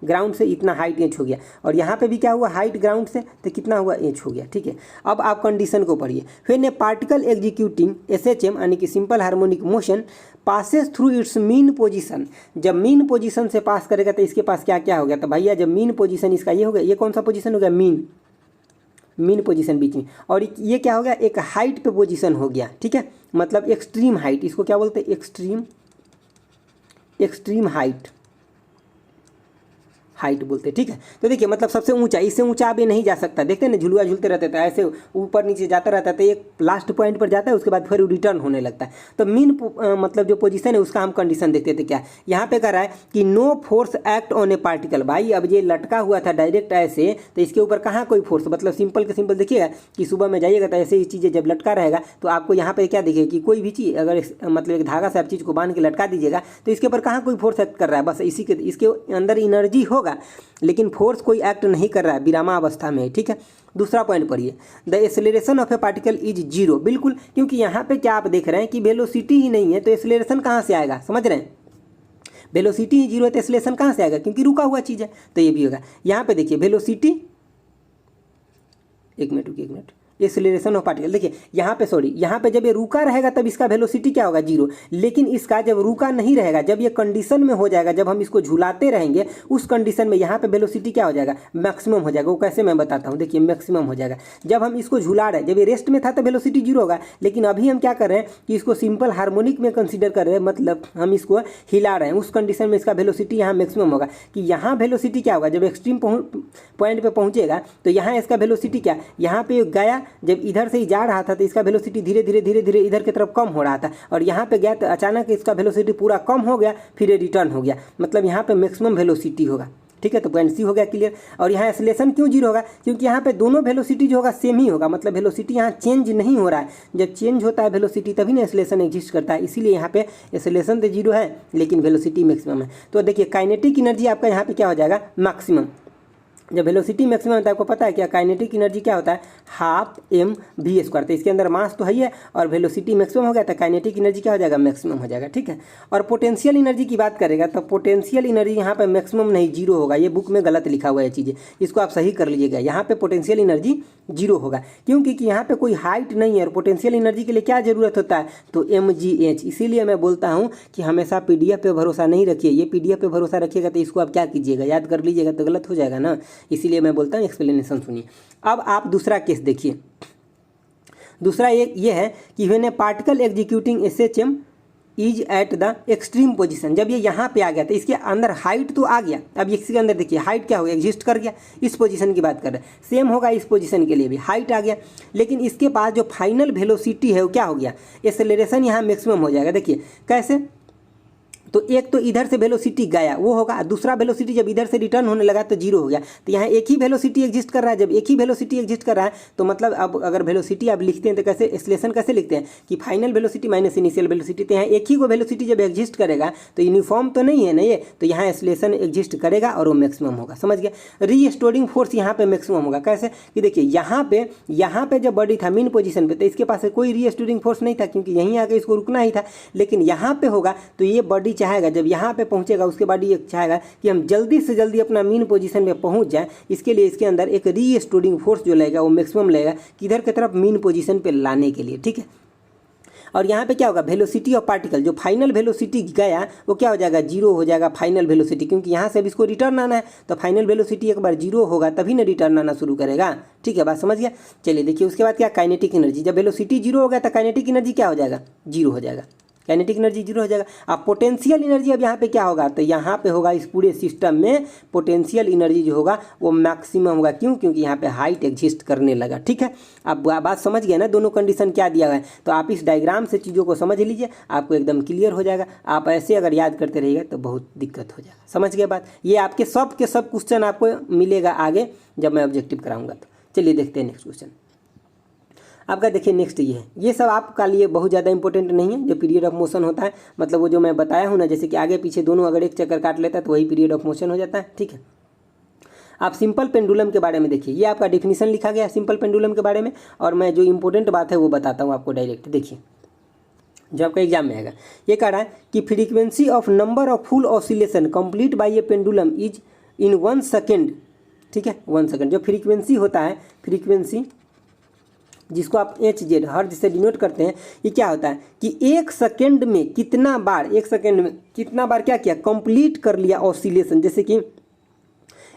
ग्राउंड से इतना हाइट इंच हो गया, और यहाँ पे भी क्या हुआ, हाइट ग्राउंड से तो कितना हुआ, इंच हो गया, ठीक है। अब आप कंडीशन को पढ़िए। When a particle executing SHM यानी कि simple harmonic motion passes through it's mean position, जब मीन पोजीशन से पास करेगा तो इसके पास क्या क्या हो गया, तो भैया जब मीन पोजीशन इसका ये हो गया, ये कौन सा पोजीशन हो गया, मीन पोजीशन बीच में, और ये क्या हो गया, एक हाइट पे पोजीशन हो गया, ठीक है। मतलब एक्सट्रीम हाइट, इसको क्या बोलते हैं, एक्सट्रीम हाइट बोलते हैं, ठीक है। तो देखिए मतलब सबसे ऊंचा, इससे ऊंचा अब ये नहीं जा सकता। देखते हैं ना झुलुआ झूलते रहते थे, ऐसे ऊपर नीचे जाता रहता है, तो एक लास्ट पॉइंट पर जाता है, उसके बाद फिर रिटर्न होने लगता है। तो मीन मतलब जो पोजीशन है उसका हम कंडीशन देखते थे क्या, यहाँ पे कह रहा है कि no force act on a particle. भाई अब ये लटका हुआ था डायरेक्ट ऐसे, तो इसके ऊपर कहाँ कोई फोर्स, मतलब सिंपल के सिंपल देखिएगा कि सुबह में जाइएगा तो ऐसे ही चीज़ें जब लटका रहेगा तो आपको यहाँ पे क्या दिखेगा कि कोई भी चीज़ अगर मतलब एक धागा से आप चीज़ को बांध के लटका दीजिएगा तो इसके ऊपर कहाँ कोई फोर्स एक्ट कर रहा है, बस इसके अंदर एनर्जी होगा, लेकिन फोर्स कोई एक्ट नहीं कर रहा है, विरामावस्था में, ठीक है। दूसरा पॉइंट पढ़िए, the acceleration of A particle is zero. बिल्कुल, क्योंकि यहाँ पे क्या आप देख रहे हैं कि वेलोसिटी ही नहीं है, तो एक्सेलरेशन कहाँ से आएगा, समझ रहे हैं। वेलोसिटी ही जीरो है तो एक्सेलरेशन कहाँ से आएगा, क्योंकि रुका हुआ चीज़ है, तो ये भी होगा। यहाँ पे देखिए वेलोसिटी, एक मिनट, एक्सेलरेशन ऑफ पार्टिकल, देखिए यहाँ पे यहाँ पे जब ये रुका रहेगा तब इसका वेलोसिटी क्या होगा, जीरो। लेकिन इसका जब रुका नहीं रहेगा, जब ये कंडीशन में हो जाएगा, जब हम इसको झुलाते रहेंगे उस कंडीशन में यहाँ पे वेलोसिटी क्या हो जाएगा, मैक्सिमम हो जाएगा। वो कैसे मैं बताता हूँ, देखिए मैक्सिमम हो जाएगा जब हम इसको झुला रहे हैं। जब ये रेस्ट में था तो वेलोसिटी जीरो होगा, लेकिन अभी हम क्या कर रहे हैं कि इसको सिंपल हार्मोनिक में कंसिडर कर रहे हैं, मतलब हम इसको हिला रहे हैं, उस कंडीशन में इसका वेलोसिटी यहाँ मैक्सिमम होगा। कि यहाँ वेलोसिटी क्या होगा, जब एक्सट्रीम पॉइंट पे पहुँचेगा तो यहाँ इसका वेलोसिटी क्या, यहाँ पे गया, जब इधर से ही जा रहा था तो इसका वेलोसिटी धीरे धीरे इधर की तरफ कम हो रहा था, और यहाँ पे गया तो अचानक इसका वेलोसिटी पूरा कम हो गया, फिर ये रिटर्न हो गया, मतलब यहाँ पे मैक्सिमम वेलोसिटी होगा, ठीक है। तो पॉइंट सी हो गया क्लियर। और यहाँ एक्सेलरेशन क्यों जीरो होगा, क्योंकि यहाँ पे दोनों वेलोसिटी जो होगा सेम ही होगा, मतलब वेलोसिटी यहाँ चेंज नहीं हो रहा है। जब चेंज होता है वेलोसिटी तभी ना एक्सेलरेशन एग्जिस्ट करता है, इसीलिए यहाँ पे एक्सेलरेशन तो जीरो है लेकिन वेलोसिटी मैक्सिमम है। तो देखिए काइनेटिक एनर्जी आपका यहाँ पे क्या हो जाएगा, मैक्सिमम। जब वेलोसिटी मैक्सिमम होता है, आपको पता है क्या काइनेटिक एनर्जी क्या होता है, हाफ एम वी स्क्वायर। तो इसके अंदर मास तो है ही है और वेलोसिटी मैक्सिमम हो गया तो काइनेटिक एनर्जी क्या हो जाएगा, मैक्सिमम हो जाएगा, ठीक है। और पोटेंशियल एनर्जी की बात करेगा तो पोटेंशियल एनर्जी यहाँ पे मैक्सिमम नहीं, जीरो होगा। ये बुक में गलत लिखा हुआ है चीज़ें, इसको आप सही कर लीजिएगा। यहाँ पे पोटेंशियल एनर्जी जीरो होगा क्योंकि यहाँ पे कोई हाइट नहीं है और पोटेंशियल एनर्जी के लिए क्या जरूरत होता है, तो mgh। इसीलिए मैं बोलता हूँ कि हमेशा PDF पे भरोसा नहीं रखिए। ये PDF पे भरोसा रखिएगा तो इसको आप क्या कीजिएगा, याद कर लीजिएगा तो गलत हो जाएगा ना। इसीलिए मैं बोलता हूँ एक्सप्लेनेशन सुनिए। अब आप दूसरा केस देखिए। दूसरा एक ये है कि when a particle executing SHM is at the extreme position. जब ये यहाँ पे आ गया तो इसके अंदर हाइट तो आ गया। अब इसके अंदर देखिए हाइट क्या हो गया, एग्जिस्ट कर गया। इस पोजीशन की बात कर रहे हैं, सेम होगा इस पोजीशन के लिए भी, हाइट आ गया। लेकिन इसके पास जो फाइनल वेलोसिटी है वो क्या हो गया, एक्सेलरेशन यहाँ मैक्सिमम हो जाएगा। देखिए कैसे, तो एक तो इधर से वेलोसिटी गया वो होगा, दूसरा वेलोसिटी जब इधर से रिटर्न होने लगा तो जीरो हो गया। तो यहाँ एक ही वेलोसिटी एग्जिस्ट कर रहा है। जब एक ही वेलोसिटी एग्जिस्ट कर रहा है तो मतलब अब अगर वेलोसिटी आप लिखते हैं तो कैसे, एक्सेलरेशन कैसे लिखते हैं कि final velocity minus initial velocity. तो यहाँ एक ही को वेलोसिटी जब एग्जिस्ट करेगा तो यूनिफॉर्म तो नहीं है ना ये, तो यहाँ एक्सेलरेशन एग्जिस्ट करेगा और वो मैक्सिमम होगा, समझ गया। रीस्टोरिंग फोर्स यहाँ पे मैक्सिमम होगा। कैसे कि देखिए यहाँ पे जब बॉडी था मीन पोजीशन पे तो इसके पास कोई रीस्टोरिंग फोर्स नहीं था क्योंकि यहीं आके इसको रुकना ही था। लेकिन यहाँ पे होगा तो ये बॉडी चाहेगा, जब यहाँ पे पहुँचेगा उसके बाद ये चाहेगा कि हम जल्दी से जल्दी अपना मीन पोजीशन पे पहुँच जाए। इसके लिए इसके अंदर एक रीस्टोरिंग फोर्स जो लगेगा वो मैक्सिमम लगेगा किधर की तरफ, मीन पोजीशन पे लाने के लिए, ठीक है। और यहाँ पे क्या होगा, वेलोसिटी ऑफ पार्टिकल, जो फाइनल वेलोसिटी गया वो क्या हो जाएगा, जीरो हो जाएगा फाइनल वेलोसिटी, क्योंकि यहाँ से अब इसको रिटर्न आना है। तो फाइनल वेलोसिटी एक बार जीरो होगा तभी ना रिटर्न आना शुरू करेगा, ठीक है, बात समझ गया। चलिए देखिए उसके बाद क्या, काइनेटिक एनर्जी। जब वेलोसिटी जीरो हो गया तो काइनेटिक एनर्जी क्या हो जाएगा, जीरो हो जाएगा, काइनेटिक एनर्जी जीरो हो जाएगा। अब पोटेंशियल एनर्जी अब यहाँ पे क्या होगा, तो यहाँ पे होगा इस पूरे सिस्टम में पोटेंशियल एनर्जी जो होगा वो मैक्सिमम होगा। क्यों, क्योंकि यहाँ पे हाइट एग्जिस्ट करने लगा, ठीक है। अब बात समझ गए ना, दोनों कंडीशन क्या दिया हुआ है। तो आप इस डायग्राम से चीज़ों को समझ लीजिए, आपको एकदम क्लियर हो जाएगा। आप ऐसे अगर याद करते रहिएगा तो बहुत दिक्कत हो जाएगा, समझ गए बात। ये आपके सब के सब क्वेश्चन आपको मिलेगा आगे जब मैं ऑब्जेक्टिव कराऊंगा। तो चलिए देखते हैं नेक्स्ट क्वेश्चन आपका। देखिए नेक्स्ट ये सब आपका लिए बहुत ज़्यादा इंपॉर्टेंट नहीं है। जो पीरियड ऑफ मोशन होता है, मतलब वो जो मैं बताया हूँ ना, जैसे कि आगे पीछे दोनों अगर एक चक्कर काट लेता है तो वही पीरियड ऑफ मोशन हो जाता है, ठीक है। आप सिंपल पेंडुलम के बारे में देखिए, ये आपका डिफिनीशन लिखा गया है सिंपल पेंडुलम के बारे में। और मैं जो इंपॉर्टेंट बात है वो बताता हूँ आपको डायरेक्ट। देखिए जो आपका एग्जाम में आएगा, ये कह रहा है कि frequency of number of full oscillation complete bye A pendulum is in 1 second, ठीक है, 1 सेकेंड। जो फ्रीक्वेंसी होता है, फ्रीक्वेंसी जिसको आप HZ हर्ट्ज से डिनोट करते हैं, ये क्या होता है कि एक सेकेंड में कितना बार, एक सेकेंड में कितना बार क्या किया, कंप्लीट कर लिया ऑसिलेशन। जैसे कि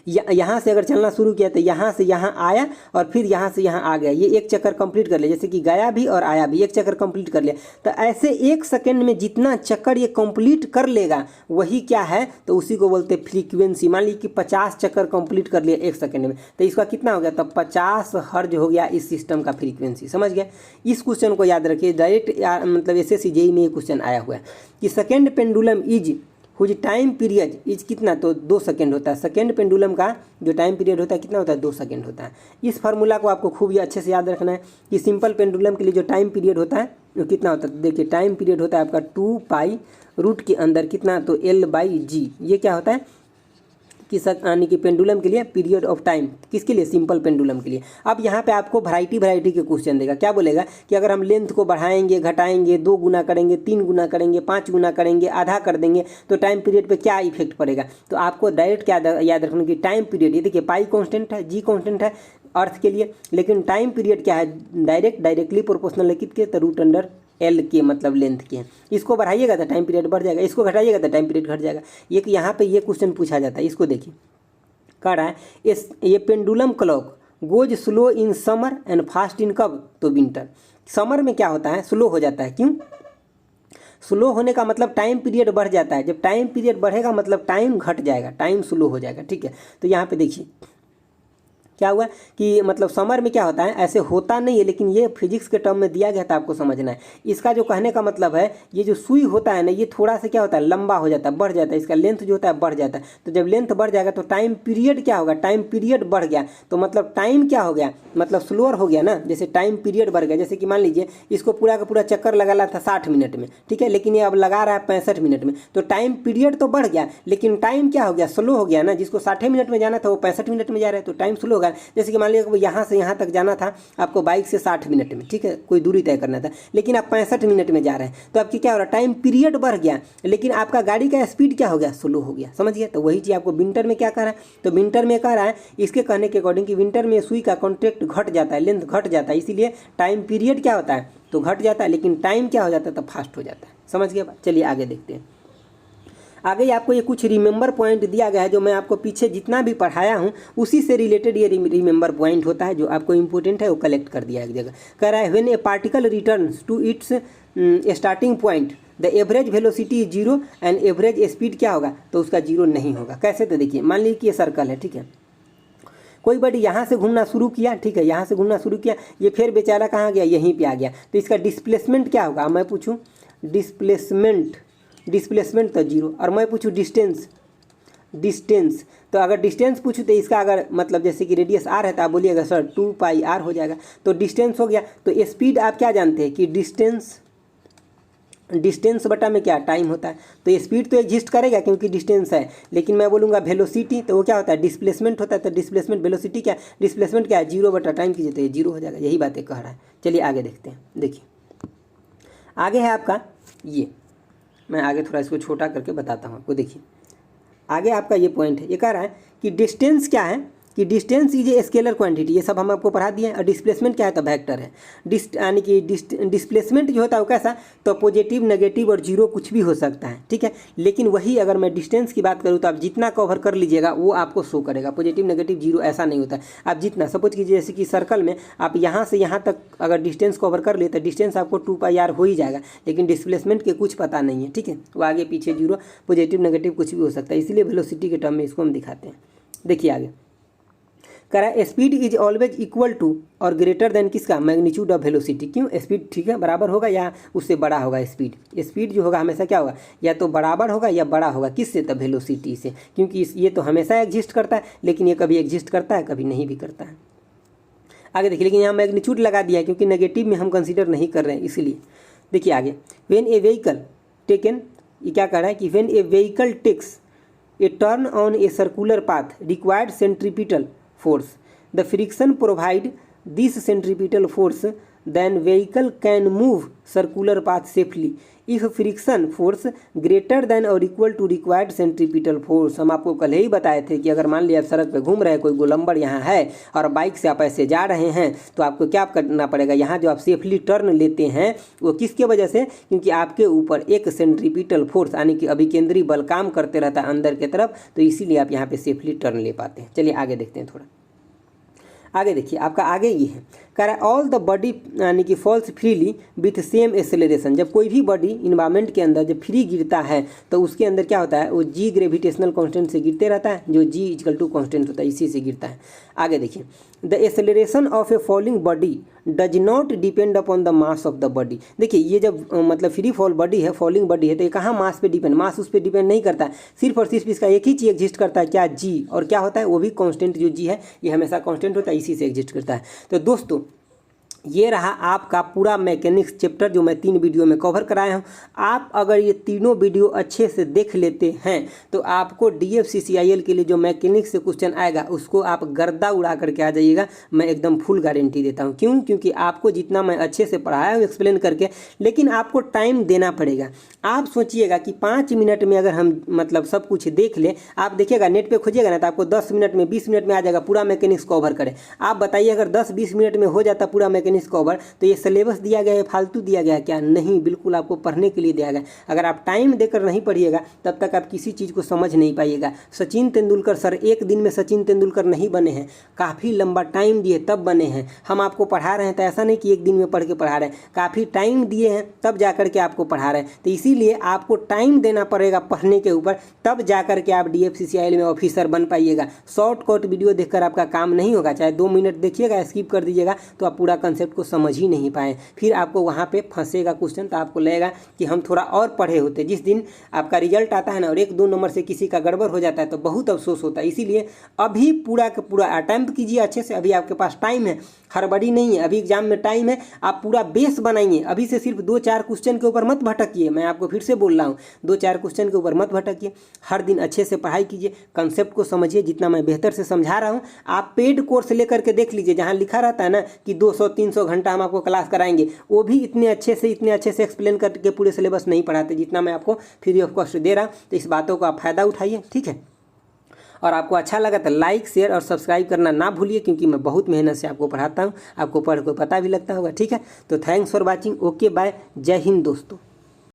यहाँ से अगर चलना शुरू किया तो यहाँ से यहाँ आया और फिर यहाँ से यहाँ आ गया, ये एक चक्कर कंप्लीट कर लिया। जैसे कि गया भी और आया भी, एक चक्कर कंप्लीट कर लिया। तो ऐसे एक सेकेंड में जितना चक्कर ये कंप्लीट कर लेगा वही क्या है, तो उसी को बोलते हैं फ्रीक्वेंसी। मान लीजिए कि 50 चक्कर कंप्लीट कर लिया एक सेकेंड में, तो इसका कितना हो गया, तो 50 हर्ट्ज हो गया इस सिस्टम का फ्रीक्वेंसी, समझ गया। इस क्वेश्चन को याद रखिए, डायरेक्ट मतलब SSC JEE में ये क्वेश्चन आया हुआ है कि second pendulum is whose time period is कितना, तो 2 सेकेंड होता है। सेकेंड पेंडुलम का जो टाइम पीरियड होता है कितना होता है, 2 सेकेंड होता है। इस फार्मूला को आपको खूब ही अच्छे से याद रखना है कि सिंपल पेंडुलम के लिए जो टाइम पीरियड होता है वो कितना होता है। देखिए टाइम पीरियड होता है आपका 2 पाई रूट के अंदर कितना, तो L/G। ये क्या होता है कि यानी कि पेंडुलम के लिए पीरियड ऑफ टाइम, किसके लिए, सिंपल पेंडुलम के लिए। अब यहाँ पे आपको वैरायटी के क्वेश्चन देगा। क्या बोलेगा कि अगर हम लेंथ को बढ़ाएंगे, घटाएंगे, 2 गुना करेंगे, 3 गुना करेंगे, 5 गुना करेंगे, आधा कर देंगे तो टाइम पीरियड पे क्या इफेक्ट पड़ेगा। तो आपको डायरेक्ट क्या याद रखना कि टाइम पीरियड, ये देखिए पाई कॉन्स्टेंट है, G कॉन्स्टेंट है अर्थ के लिए, लेकिन टाइम पीरियड क्या है, डायरेक्टली प्रोपोर्शनल है किसके, तो √L के, मतलब लेंथ के। इसको बढ़ाइएगा तो टाइम पीरियड बढ़ जाएगा, इसको घटाइएगा तो टाइम पीरियड घट जाएगा। ये यहाँ पे ये क्वेश्चन पूछा जाता है, इसको देखिए। कह रहा है ये pendulum clock goes slow in summer and fast in कब, तो विंटर। समर में क्या होता है, स्लो हो जाता है। क्यों स्लो होने का मतलब, टाइम पीरियड बढ़ जाता है। जब टाइम पीरियड बढ़ेगा मतलब टाइम घट जाएगा, टाइम स्लो हो जाएगा, ठीक है। तो यहाँ पे देखिए क्या हुआ कि मतलब समर में क्या होता है, ऐसे होता नहीं है, लेकिन ये फिजिक्स के टर्म में दिया गया था, आपको समझना है। इसका जो कहने का मतलब है, ये जो सुई होता है ना, ये थोड़ा सा क्या होता है, लंबा हो जाता है, बढ़ जाता है, इसका लेंथ जो होता है बढ़ जाता है। तो जब लेंथ बढ़ जाएगा तो टाइम पीरियड क्या होगा, टाइम पीरियड बढ़ गया, तो मतलब टाइम क्या हो गया, मतलब स्लोअर हो गया ना। जैसे टाइम पीरियड बढ़ गया, जैसे कि मान लीजिए इसको पूरा का पूरा चक्कर लगा था 60 मिनट में, ठीक है, लेकिन ये अब लगा रहा है 65 मिनट में, तो टाइम पीरियड तो बढ़ गया, लेकिन टाइम क्या हो गया, स्लो हो गया ना। जिसको 60 मिनट में जाना था वो 65 मिनट में जा रहा है, तो टाइम स्लो होगा। जैसे कि मान लीजिए यहाँ से यहाँ तक जाना था आपको बाइक से 60 मिनट में, ठीक है, कोई दूरी तय करना था, लेकिन आप 65 मिनट में जा रहे हैं, तो आपकी क्या हो रहा है, टाइम पीरियड बढ़ गया, लेकिन आपका गाड़ी का स्पीड क्या हो गया, स्लो हो गया। समझ गया। तो वही चीज़ आपको विंटर में क्या कह रहा है, तो विंटर में कह रहा है इसके कहने के अकॉर्डिंग कि विंटर में सुई का कॉन्ट्रैक्ट घट जाता है, लेंथ घट जाता है, इसीलिए टाइम पीरियड क्या होता है, तो घट जाता है, लेकिन टाइम क्या हो जाता है, तो फास्ट हो जाता है। समझ गया। चलिए आगे देखते हैं। आगे आपको ये कुछ रिमेंबर पॉइंट दिया गया है, जो मैं आपको पीछे जितना भी पढ़ाया हूँ उसी से रिलेटेड ये रिमेंबर पॉइंट होता है, जो आपको इंपॉर्टेंट है वो कलेक्ट कर दिया एक जगह। कह रहा है when a particle returns to its starting point the average velocity is zero and average speed क्या होगा, तो उसका जीरो नहीं होगा। कैसे, तो देखिए मान लीजिए कि ये सर्कल है, ठीक है, कोई बॉडी यहाँ से घूमना शुरू किया, ठीक है, यहाँ से घूमना शुरू किया, ये फिर बेचारा कहाँ गया, यहीं पे आ गया, तो इसका डिस्प्लेसमेंट क्या होगा, मैं पूछूं डिस्प्लेसमेंट तो जीरो, और मैं पूछूं डिस्टेंस, तो अगर डिस्टेंस पूछूं तो इसका अगर मतलब जैसे कि रेडियस आर है तो आप बोलिएगा सर 2πr हो जाएगा, तो डिस्टेंस हो गया। तो स्पीड आप क्या जानते हैं कि डिस्टेंस बटा में क्या टाइम होता है, तो स्पीड तो एग्जिस्ट करेगा क्योंकि डिस्टेंस है, लेकिन मैं बोलूँगा वेलोसिटी, तो वो क्या होता है, डिस्प्लेसमेंट होता है, तो डिस्प्लेसमेंट वेलोसिटी क्या, डिस्प्लेसमेंट क्या है, जीरो बटा टाइम कीजिए तो ये जीरो हो जाएगा। यही बातें कह रहा है। चलिए आगे देखते हैं। देखिए आगे है आपका ये, मैं आगे थोड़ा इसको छोटा करके बताता हूँ आपको। देखिए आगे आपका ये पॉइंट है, ये कह रहा है कि डिस्टेंस क्या है, कि distance is a scalar quantity, ये सब हम आपको पढ़ा दिए हैं। और डिस्प्लेसमेंट क्या है, तो वेक्टर है। यानी कि डिस्प्लेसमेंट जो होता है वो कैसा, तो पॉजिटिव, नेगेटिव और जीरो कुछ भी हो सकता है, ठीक है। लेकिन वही अगर मैं डिस्टेंस की बात करूँ तो आप जितना कवर कर लीजिएगा वो आपको शो करेगा, पॉजिटिव, नेगेटिव, जीरो ऐसा नहीं होता है। आप जितना सपोज कीजिए जैसे कि सर्कल में आप यहाँ से यहाँ तक अगर डिस्टेंस कवर कर लिए तो डिस्टेंस आपको 2πr हो ही जाएगा, लेकिन डिस्प्लेसमेंट के कुछ पता नहीं है, ठीक है, वो आगे पीछे जीरो, पॉजिटिव, नेगेटिव कुछ भी हो सकता है, इसीलिए वेलोसिटी के टर्म में इसको हम दिखाते हैं। देखिए आगे कह रहा है speed is always equal to और ग्रेटर देन किसका, मैग्नीट्यूड ऑफ वेलोसिटी। क्यों, स्पीड ठीक है बराबर होगा या उससे बड़ा होगा स्पीड जो होगा हमेशा क्या होगा, या तो बराबर होगा या बड़ा होगा, किससे, तो वेलोसिटी से, क्योंकि ये तो हमेशा एग्जिस्ट करता है, लेकिन ये कभी एग्जिस्ट करता है कभी नहीं भी करता है। आगे देखिए, लेकिन यहाँ मैग्नीट्यूड लगा दिया है क्योंकि नेगेटिव में हम कंसिडर नहीं कर रहे हैं, इसीलिए। देखिए आगे, व्हेन ए व्हीकल टेकन, ये क्या कह रहा है कि when a vehicle takes a turn on a circular path required centripetal force, the friction provide this centripetal force, then vehicle can move circular path safely if friction force greater than or equal to required centripetal force। हम आपको कल ही बताए थे कि अगर मान लिया आप सड़क पे घूम रहे हैं, कोई गोलंबर यहाँ है और बाइक से आप ऐसे जा रहे हैं, तो आपको क्या करना पड़ेगा, यहाँ जो आप सेफली टर्न लेते हैं वो किसके वजह से, क्योंकि आपके ऊपर एक सेंट्रीपिटल फोर्स यानी कि अभिकेंद्री बल काम करते रहता है अंदर की तरफ, तो इसीलिए आप यहाँ पे सेफली टर्न ले पाते हैं। चलिए आगे देखते हैं थोड़ा। आगे देखिए आपका आगे ये है, कह रहा है ऑल द बॉडी यानी कि falls freely with same acceleration. जब कोई भी बॉडी इन्वायरमेंट के अंदर जब फ्री गिरता है तो उसके अंदर क्या होता है, वो जी ग्रेविटेशनल कांस्टेंट से गिरते रहता है, जो जी इक्वल टू कांस्टेंट होता है, इसी से गिरता है। आगे देखिए, the acceleration of A falling body does not depend upon the mass of the body. देखिए ये जब मतलब फ्री फॉल बॉडी है, फॉलिंग बॉडी है, तो ये कहाँ मास पे डिपेंड, मास उस पर डिपेंड नहीं करता है, सिर्फ और सिर्फ इसका एक ही चीज़ एग्जिस्ट करता है, क्या, जी, और क्या होता है, वो भी कांस्टेंट जो जी है ये हमेशा कांस्टेंट होता है, इसी से एग्जिस्ट करता है। तो दोस्तों ये रहा आपका पूरा मैकेनिक्स चैप्टर जो मैं 3 वीडियो में कवर कराया हूँ। आप अगर ये तीनों वीडियो अच्छे से देख लेते हैं तो आपको DFCCIL के लिए जो मैकेनिक्स से क्वेश्चन आएगा उसको आप गर्दा उड़ा करके आ जाइएगा, मैं एकदम फुल गारंटी देता हूँ। क्यों, क्योंकि आपको जितना मैं अच्छे से पढ़ाया हूँ एक्सप्लेन करके, लेकिन आपको टाइम देना पड़ेगा। आप सोचिएगा कि 5 मिनट में अगर हम मतलब सब कुछ देख लें, आप देखिएगा नेट पर खोजिएगा ना तो आपको 10 मिनट में 20 मिनट में आ जाएगा पूरा मैकेनिक्स कवर करें। आप बताइए अगर 10-20 मिनट में हो जाता पूरा मैकेनिक्स टेनिस कवर, तो ये सिलेबस दिया गया है फालतू दिया गया है क्या? नहीं, बिल्कुल आपको पढ़ने के लिए दिया गया है। अगर आप टाइम देकर नहीं पढ़िएगा तब तक आप किसी चीज़ को समझ नहीं पाइएगा। सचिन तेंदुलकर सर एक दिन में सचिन तेंदुलकर नहीं बने हैं, काफ़ी लंबा टाइम दिए तब बने हैं। हम आपको पढ़ा रहे हैं तो ऐसा नहीं कि एक दिन में पढ़ के पढ़ा रहे हैं, काफ़ी टाइम दिए हैं तब जा कर के आपको पढ़ा रहे हैं। तो इसीलिए आपको टाइम देना पड़ेगा पढ़ने के ऊपर, तब जा कर के आप DFCCIL में ऑफिसर बन पाइएगा। शॉर्टकट वीडियो देखकर आपका काम नहीं होगा, चाहे 2 मिनट देखिएगा स्किप कर दीजिएगा तो आप पूरा कंसेप्ट को समझ ही नहीं पाए, फिर आपको वहाँ पे फंसेगा क्वेश्चन, तो आपको लगेगा कि हम थोड़ा और पढ़े होते। जिस दिन आपका रिजल्ट आता है ना और 1-2 नंबर से किसी का गड़बड़ हो जाता है तो बहुत अफसोस होता है। इसीलिए अभी पूरा का पूरा अटेम्प्ट कीजिए अच्छे से, अभी आपके पास टाइम है, हड़बड़ी नहीं है, अभी एग्जाम में टाइम है। आप पूरा बेस बनाइए, अभी से सिर्फ 2-4 क्वेश्चन के ऊपर मत भटकिए। मैं आपको फिर से बोल रहा हूँ, 2-4 क्वेश्चन के ऊपर मत भटकिए, हर दिन अच्छे से पढ़ाई कीजिए, कंसेप्ट को समझिए। जितना मैं बेहतर से समझा रहा हूँ आप पेड कोर्स लेकर के देख लीजिए, जहाँ लिखा रहता है ना कि 200-300 घंटा हम आपको क्लास कराएंगे, वो भी इतने अच्छे से एक्सप्लेन करके पूरे सिलेबस नहीं पढ़ाते जितना मैं आपको फ्री ऑफ कॉस्ट दे रहा हूँ। तो इस बातों का आप फायदा उठाइए, ठीक है। और आपको अच्छा लगा तो लाइक, शेयर और सब्सक्राइब करना ना भूलिए, क्योंकि मैं बहुत मेहनत से आपको पढ़ाता हूँ, आपको पढ़ को पता भी लगता होगा, ठीक है। तो thanks for watching, okay bye, जय हिंद दोस्तों।